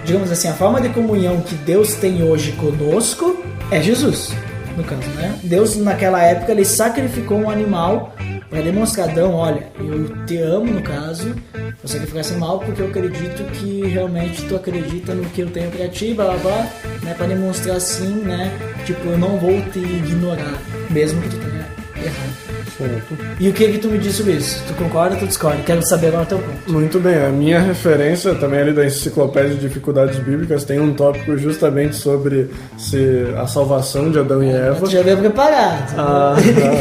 digamos assim, a forma de comunhão que Deus tem hoje conosco é Jesus. No caso, né? Deus naquela época ele sacrificou um animal para demonstrar, Adão, olha, eu te amo no caso, vou sacrificar esse animal porque eu acredito que realmente tu acredita no que eu tenho para ti, blá blá blá, né? Para demonstrar assim, né? Tipo, eu não vou te ignorar, mesmo que tu tenha errado. Ponto. E o que tu me diz sobre isso? Tu concorda ou tu discorda? Quero saber agora o teu ponto. Muito bem, a minha referência também ali da Enciclopédia de Dificuldades Bíblicas tem um tópico justamente sobre a salvação de Adão e Eva. Tu já veio preparado.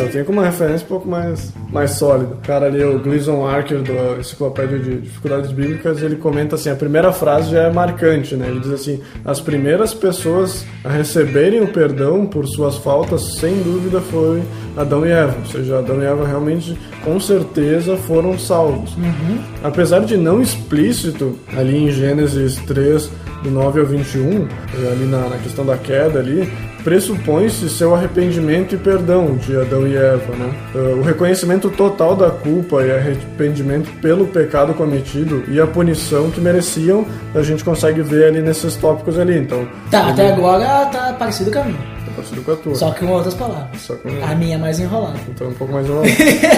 Eu tenho como uma referência um pouco mais sólida. O cara ali, o Gleason Archer da Enciclopédia de Dificuldades Bíblicas, ele comenta assim, a primeira frase já é marcante, né? Ele diz assim, as primeiras pessoas a receberem o perdão por suas faltas, sem dúvida, foi Adão e Eva. Ou seja, Adão e Eva realmente, com certeza, foram salvos. Apesar de não explícito, ali em Gênesis 3, do 9 ao 21, ali na questão da queda ali, pressupõe-se seu arrependimento e perdão de Adão e Eva, né? O reconhecimento total da culpa e arrependimento pelo pecado cometido e a punição que mereciam, a gente consegue ver ali nesses tópicos ali, então... Tá, até agora tá parecido com a minha. Parecido com a tua. Só que com outras palavras. A minha é mais enrolada. Então, um pouco mais enrolada.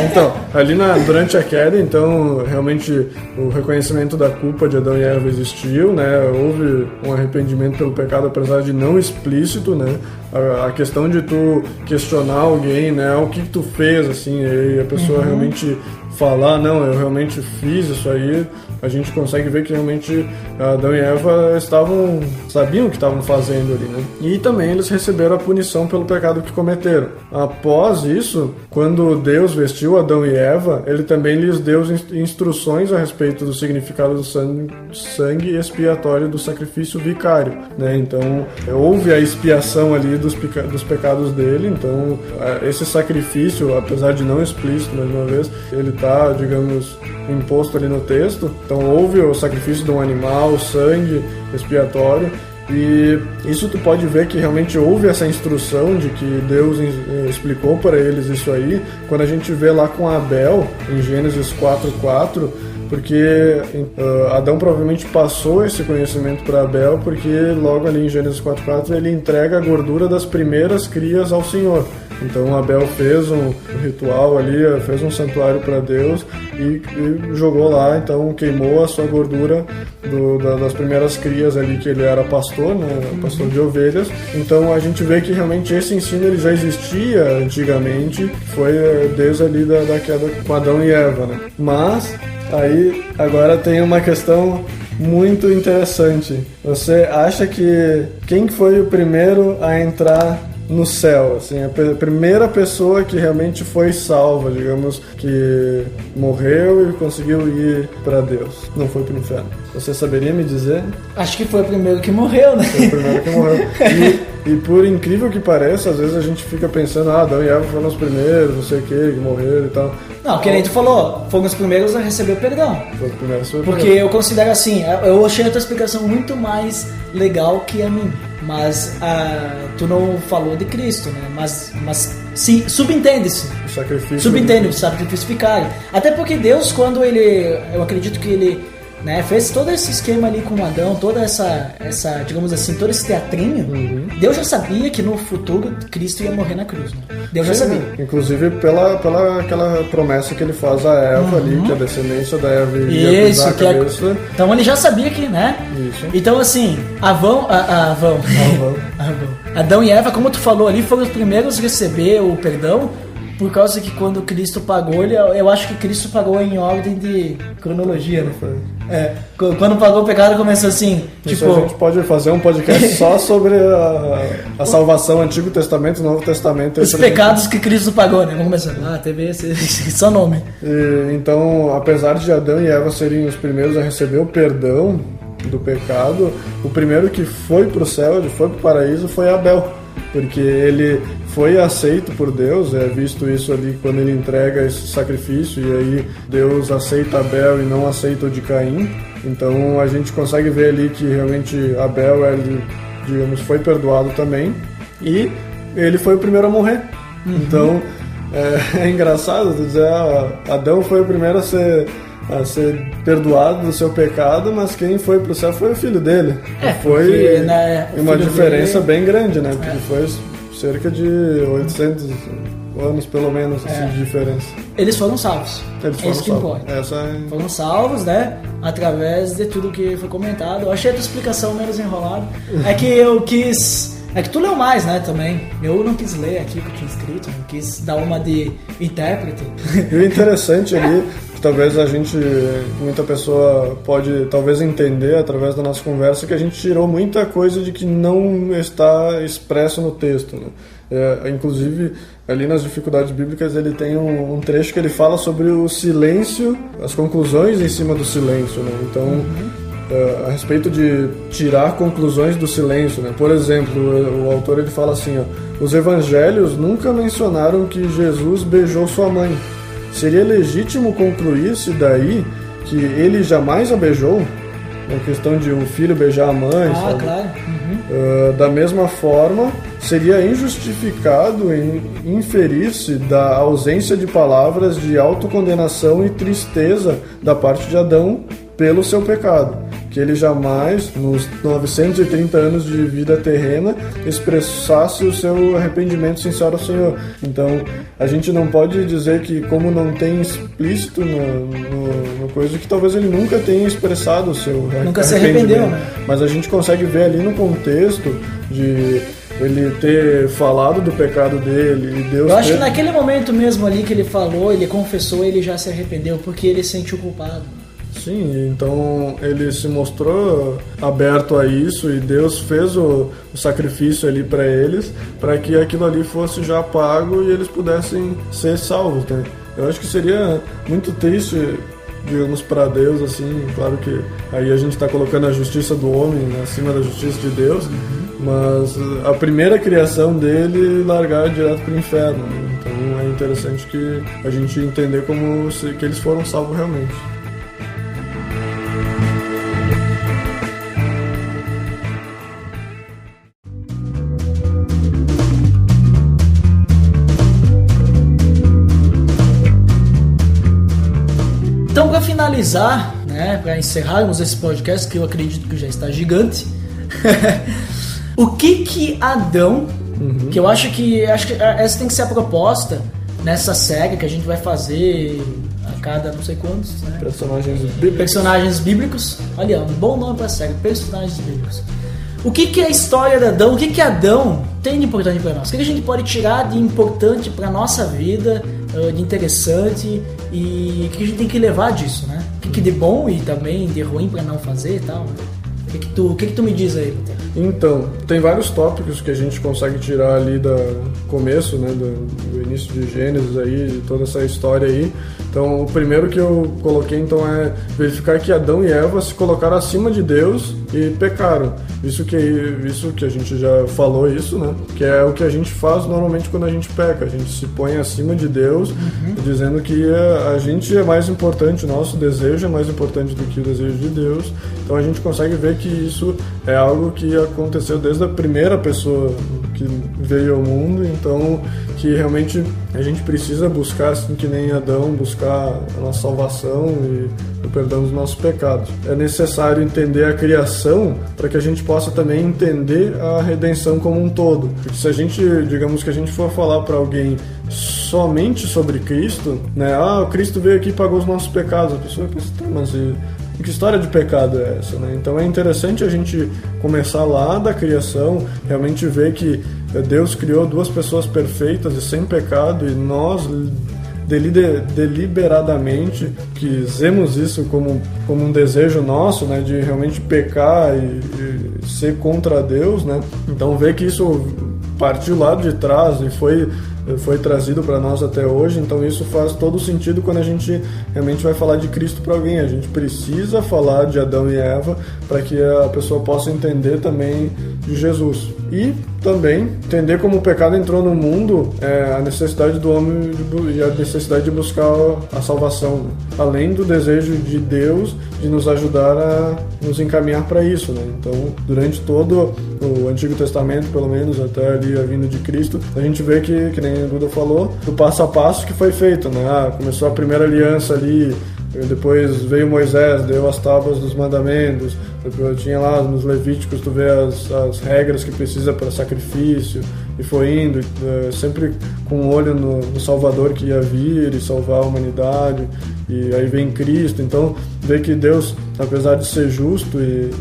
Então, ali durante a queda, então, realmente o reconhecimento da culpa de Adão e Eva existiu, né? Houve um arrependimento pelo pecado, apesar de não explícito, né? A questão de tu questionar alguém, né? O que tu fez, assim, e a pessoa realmente falar, não, eu realmente fiz isso aí, a gente consegue ver que realmente Adão e Eva sabiam o que estavam fazendo ali, né? E também eles receberam a punição pelo pecado que cometeram. Após isso, quando Deus vestiu Adão e Eva, ele também lhes deu instruções a respeito do significado do sangue expiatório do sacrifício vicário, né? Então, houve a expiação ali dos pecados dele, então esse sacrifício, apesar de não explícito, mais uma vez, ele está, digamos, imposto ali no texto. Então houve o sacrifício de um animal, sangue expiatório, e isso tu pode ver que realmente houve essa instrução de que Deus explicou para eles isso aí, quando a gente vê lá com Abel, em Gênesis 4:4, porque Adão provavelmente passou esse conhecimento para Abel, porque logo ali em Gênesis 4:4 ele entrega a gordura das primeiras crias ao Senhor. Então Abel fez um ritual ali, fez um santuário para Deus e jogou lá, então queimou a sua gordura das primeiras crias ali, que ele era pastor, né, pastor de ovelhas. Então a gente vê que realmente esse ensino ele já existia antigamente, foi desde ali da queda com Adão e Eva, né? Mas aí agora tem uma questão muito interessante. Você acha que quem foi o primeiro a entrar no céu, assim, a primeira pessoa que realmente foi salva, digamos, que morreu e conseguiu ir para Deus, não foi para o inferno? Você saberia me dizer? Acho que foi o primeiro que morreu, né? Foi o primeiro que morreu. E por incrível que pareça, às vezes a gente fica pensando, Adão e Eva foram os primeiros, não sei o que morreram e tal. Não, que nem tu falou, foram os primeiros a receber o perdão. Foi os primeiros a receber o Porque perdão. eu considero assim, eu achei a tua explicação muito mais legal que a minha. Mas tu não falou de Cristo, né? Mas sim, subentende-se. O sacrifício. Subentende o sacrifício vicário. Até porque Deus, quando eu acredito que ele, né, fez todo esse esquema ali com Adão, toda essa digamos assim, todo esse teatrinho, Deus já sabia que no futuro Cristo ia morrer na cruz, né? Deus já sabia. Inclusive pela aquela promessa que ele faz a Eva ali, que a descendência da Eva ia pisar a cabeça. Então ele já sabia que, né? Isso. Então assim, Adão e Eva, como tu falou ali, foram os primeiros a receber o perdão, por causa que quando Cristo pagou, eu acho que Cristo pagou em ordem de cronologia, né? Quando pagou o pecado começou assim, Isso tipo... a gente pode fazer um podcast só sobre a salvação, Antigo Testamento e Novo Testamento. Os pecados que Cristo pagou, né? Vamos começar. Teve esse só nome. Então, apesar de Adão e Eva serem os primeiros a receber o perdão do pecado, o primeiro que foi pro céu, ele foi pro paraíso, foi Abel. Porque ele foi aceito por Deus, é visto isso ali quando ele entrega esse sacrifício, e aí Deus aceita Abel e não aceita o de Caim. Então a gente consegue ver ali que realmente Abel, ele, digamos, foi perdoado também, e ele foi o primeiro a morrer. Então é engraçado dizer, Adão foi o primeiro a ser perdoado do seu pecado, mas quem foi pro céu foi o filho dele. Foi uma diferença bem grande, né? Porque foi cerca de 800 anos, pelo menos, assim, de diferença. Eles foram salvos. Eles foram salvos. Foram salvos, né? Através de tudo que foi comentado. Eu achei a tua explicação menos enrolada. É que eu quis É que tu leu mais, né, também. Eu não quis ler aqui o que eu tinha escrito, não quis dar uma de intérprete. E o interessante ali, que talvez muita pessoa pode talvez entender através da nossa conversa, que a gente tirou muita coisa de que não está expresso no texto, né? Inclusive, ali nas dificuldades bíblicas, ele tem um trecho que ele fala sobre o silêncio, as conclusões em cima do silêncio, né? Então, a respeito de tirar conclusões do silêncio, né? Por exemplo, o autor ele fala assim, ó, os evangelhos nunca mencionaram que Jesus beijou sua mãe. Seria legítimo concluir-se daí que ele jamais a beijou? Na questão de um filho beijar a mãe, sabe? Claro. Da mesma forma, seria injustificado inferir-se da ausência de palavras de autocondenação e tristeza da parte de Adão pelo seu pecado, que ele jamais, nos 930 anos de vida terrena, expressasse o seu arrependimento sincero ao Senhor. Então, a gente não pode dizer que, como não tem explícito no coisa, que talvez ele nunca tenha expressado o seu arrependimento. Nunca se arrependeu, né? Mas a gente consegue ver ali no contexto de ele ter falado do pecado dele e Deus... Eu acho que naquele momento mesmo ali que ele falou, ele confessou, ele já se arrependeu, porque ele se sentiu culpado. Sim, então ele se mostrou aberto a isso e Deus fez o sacrifício ali para eles, para que aquilo ali fosse já pago e eles pudessem ser salvos, né? Eu acho que seria muito triste, digamos, para Deus, assim, claro que aí a gente está colocando a justiça do homem, né, acima da justiça de Deus, mas a primeira criação dele largar direto para o inferno, né? Então é interessante que a gente entender que eles foram salvos realmente. Então, para finalizar, né, para encerrarmos esse podcast, que eu acredito que já está gigante, o que Adão, que eu acho que essa tem que ser a proposta nessa série que a gente vai fazer a cada não sei quantos, né? Personagens bíblicos. Olha, um bom nome para a série, personagens bíblicos. O que é a história de Adão? O que Adão tem de importante para nós? O que a gente pode tirar de importante para nossa vida, de interessante, e o que a gente tem que levar disso, né? O que de bom e também de ruim para não fazer e tal, né? O que tu me diz aí, Lutero? Então, tem vários tópicos que a gente consegue tirar ali do começo, né, do início de Gênesis aí, toda essa história aí. Então, o primeiro que eu coloquei, então, é verificar que Adão e Eva se colocaram acima de Deus e pecaram. Isso que a gente já falou isso, né? Que é o que a gente faz normalmente quando a gente peca. A gente se põe acima de Deus, dizendo que a gente é mais importante, o nosso desejo é mais importante do que o desejo de Deus. Então a gente consegue ver que isso é algo que aconteceu desde a primeira pessoa que veio ao mundo. Então, que realmente a gente precisa buscar, assim que nem Adão, buscar a nossa salvação e o perdão dos nossos pecados. É necessário entender a criação para que a gente possa também entender a redenção como um todo. Porque se a gente, digamos que a gente for falar para alguém somente sobre Cristo, né? O Cristo veio aqui e pagou os nossos pecados. A pessoa vai pensar, mas que história de pecado é essa, né? Então é interessante a gente começar lá da criação, realmente ver que Deus criou duas pessoas perfeitas e sem pecado, e nós deliberadamente quisemos isso como um desejo nosso, né, de realmente pecar e ser contra Deus, né? Então ver que isso partiu lá de trás e foi trazido para nós até hoje. Então isso faz todo sentido quando a gente realmente vai falar de Cristo para alguém. A gente precisa falar de Adão e Eva para que a pessoa possa entender também de Jesus. E também entender como o pecado entrou no mundo, a necessidade do homem e a necessidade de buscar a salvação, né? Além do desejo de Deus de nos ajudar a nos encaminhar para isso, né? Então, durante todo o Antigo Testamento, pelo menos até ali a vinda de Cristo, a gente vê que nem a Duda falou, do passo a passo que foi feito, né? Começou a primeira aliança ali, depois veio Moisés, deu as tábuas dos mandamentos, depois tinha lá nos Levíticos, tu vê as regras que precisa para sacrifício, e foi indo, sempre com um olho no Salvador que ia vir e salvar a humanidade, e aí vem Cristo. Então vê que Deus, apesar de ser justo e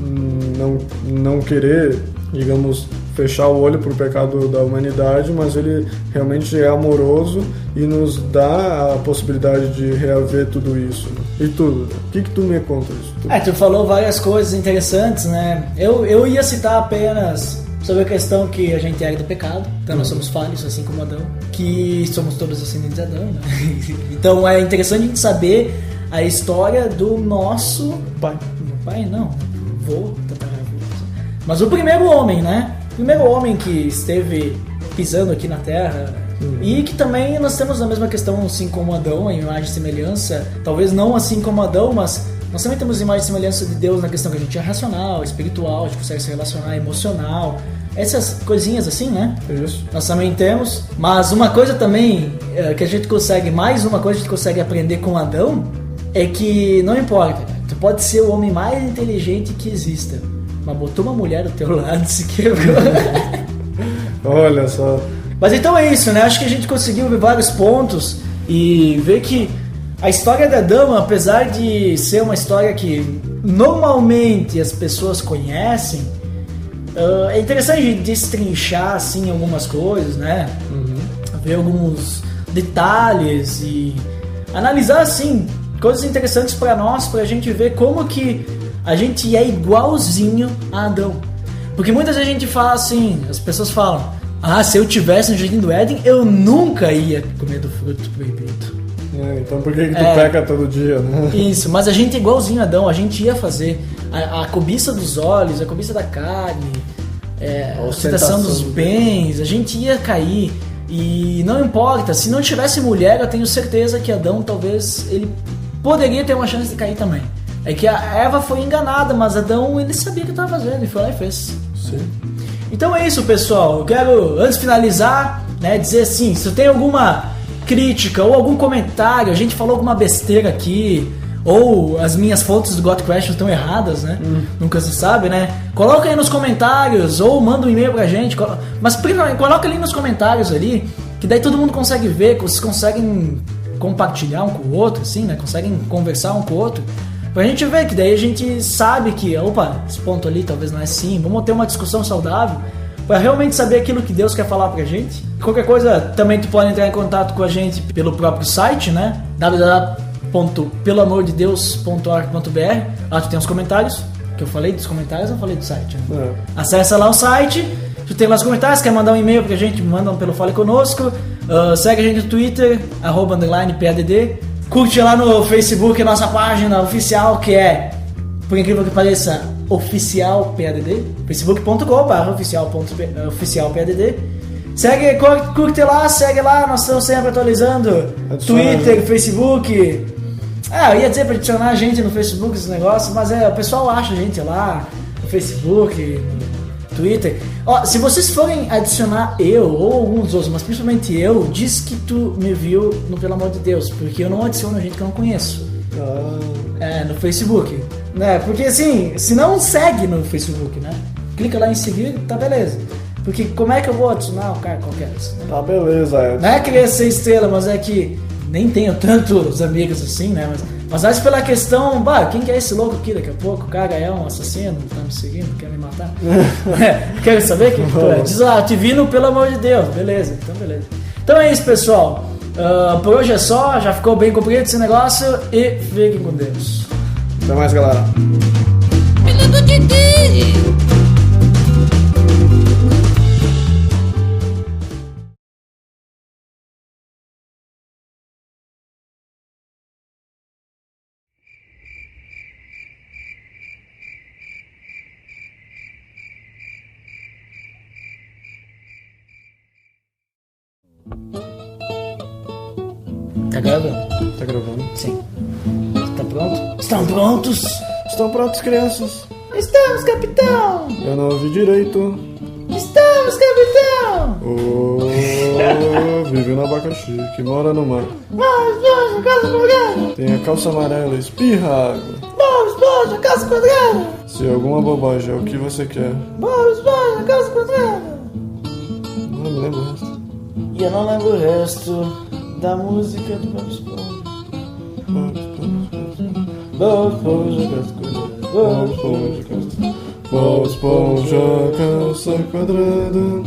não querer, digamos, fechar o olho pro pecado da humanidade, mas ele realmente é amoroso e nos dá a possibilidade de reaver tudo isso. E tu, o que tu me conta isso? Tu falou várias coisas interessantes, né? Eu ia citar apenas sobre a questão que a gente era do pecado, então nós somos falhos, assim como Adão, que somos todos descendentes de Adão, né? Então é interessante a gente saber a história do nosso pai. Meu pai não, vô, mas o primeiro homem, né? O primeiro homem que esteve pisando aqui na Terra. E que também nós temos a mesma questão, assim como Adão, a imagem e semelhança, talvez não assim como Adão, mas nós também temos imagem e semelhança de Deus na questão que a gente é racional, espiritual, a gente consegue se relacionar, emocional, essas coisinhas assim, né? Isso. Nós também temos, mas uma coisa também que a gente consegue, mais uma coisa que a gente consegue aprender com Adão, é que não importa, tu pode ser o homem mais inteligente que exista, mas botou uma mulher do teu lado e se quebrou. Olha só. Mas então é isso, né? Acho que a gente conseguiu ver vários pontos e ver que a história da Adão, apesar de ser uma história que normalmente as pessoas conhecem, é interessante destrinchar assim algumas coisas, né? Ver alguns detalhes e analisar assim coisas interessantes para nós, pra gente ver como que a gente é igualzinho a Adão. Porque muitas vezes a gente fala assim, as pessoas falam: se eu tivesse no Jardim do Éden, eu nunca ia comer do fruto proibido. Então por que tu peca todo dia, né? Isso, mas a gente é igualzinho a Adão, a gente ia fazer a cobiça dos olhos, a cobiça da carne, a ostentação dos bens, a gente ia cair. E não importa, se não tivesse mulher, eu tenho certeza que Adão talvez ele poderia ter uma chance de cair também. É que a Eva foi enganada, mas Adão ele sabia o que estava fazendo e foi lá e fez. Sim. Então é isso, pessoal. Eu quero, antes de finalizar, né, dizer assim, se tem alguma crítica ou algum comentário, a gente falou alguma besteira aqui, ou as minhas fontes do Got Questions estão erradas, né? Nunca se sabe, né? Coloca aí nos comentários, ou manda um e-mail pra gente, mas coloca ali nos comentários ali, que daí todo mundo consegue ver, que vocês conseguem compartilhar um com o outro, assim, né? Conseguem conversar um com o outro, pra gente ver, que daí a gente sabe que, opa, esse ponto ali talvez não é assim, vamos ter uma discussão saudável, pra realmente saber aquilo que Deus quer falar pra gente. Qualquer coisa, também tu pode entrar em contato com a gente pelo próprio site, né? www.peloamordedeus.org.br. Lá tu tem os comentários, que eu falei dos comentários, eu falei do site, né? Acessa lá o site, tu tem lá os comentários, quer mandar um e-mail pra gente, manda pelo Fale Conosco, segue a gente no Twitter, @_PADD, curte lá no Facebook a nossa página oficial, que é, por incrível que pareça, Oficial PADD, facebook.com/oficial PADD. Segue, curte lá, segue lá, nós estamos sempre atualizando Twitter, Facebook. Eu ia dizer pra adicionar a gente no Facebook, esse negócio, mas o pessoal acha a gente lá no Facebook, no Twitter. Se vocês forem adicionar eu ou alguns outros, mas principalmente eu, diz que tu me viu no Pelo Amor de Deus, porque eu não adiciono gente que eu não conheço. No Facebook, né? Porque assim, se não segue no Facebook, né? Clica lá em seguir, tá beleza. Porque como é que eu vou adicionar um cara qualquer? Né? Tá beleza, Não é querer ser estrela, mas é que nem tenho tantos amigos assim, né? Mas acho pela questão, quem que é esse louco aqui daqui a pouco? O cara é um assassino, tá me seguindo, quer me matar? Quer saber quem tu é? Diz lá, te vi no Pelo Amor de Deus. Beleza, então beleza. Então é isso, pessoal. Por hoje é só, já ficou bem comprido esse negócio e fiquem com Deus. Até mais, galera. Filho do Didi! Tá gravando? Tá gravando? Sim. Tá pronto? Estão prontos? Estão prontos, crianças? Estamos, capitão! Eu não ouvi direito. Estamos, capitão! Vive no abacaxi, que mora no mar. Bob Esponja, casa quadrada! Tem a calça amarela, espirra água. Bob Esponja, casa quadrada! Se alguma bobagem é o que você quer. Bob Esponja, casa quadrada! Não me lembro o resto. E eu não lembro o resto da música do Bob Esponja. Bob Esponja, casa quadrada. Bob Esponja, casa quadrada. Bob Esponja, casa quadrada. Bob Esponja, calça quadrada.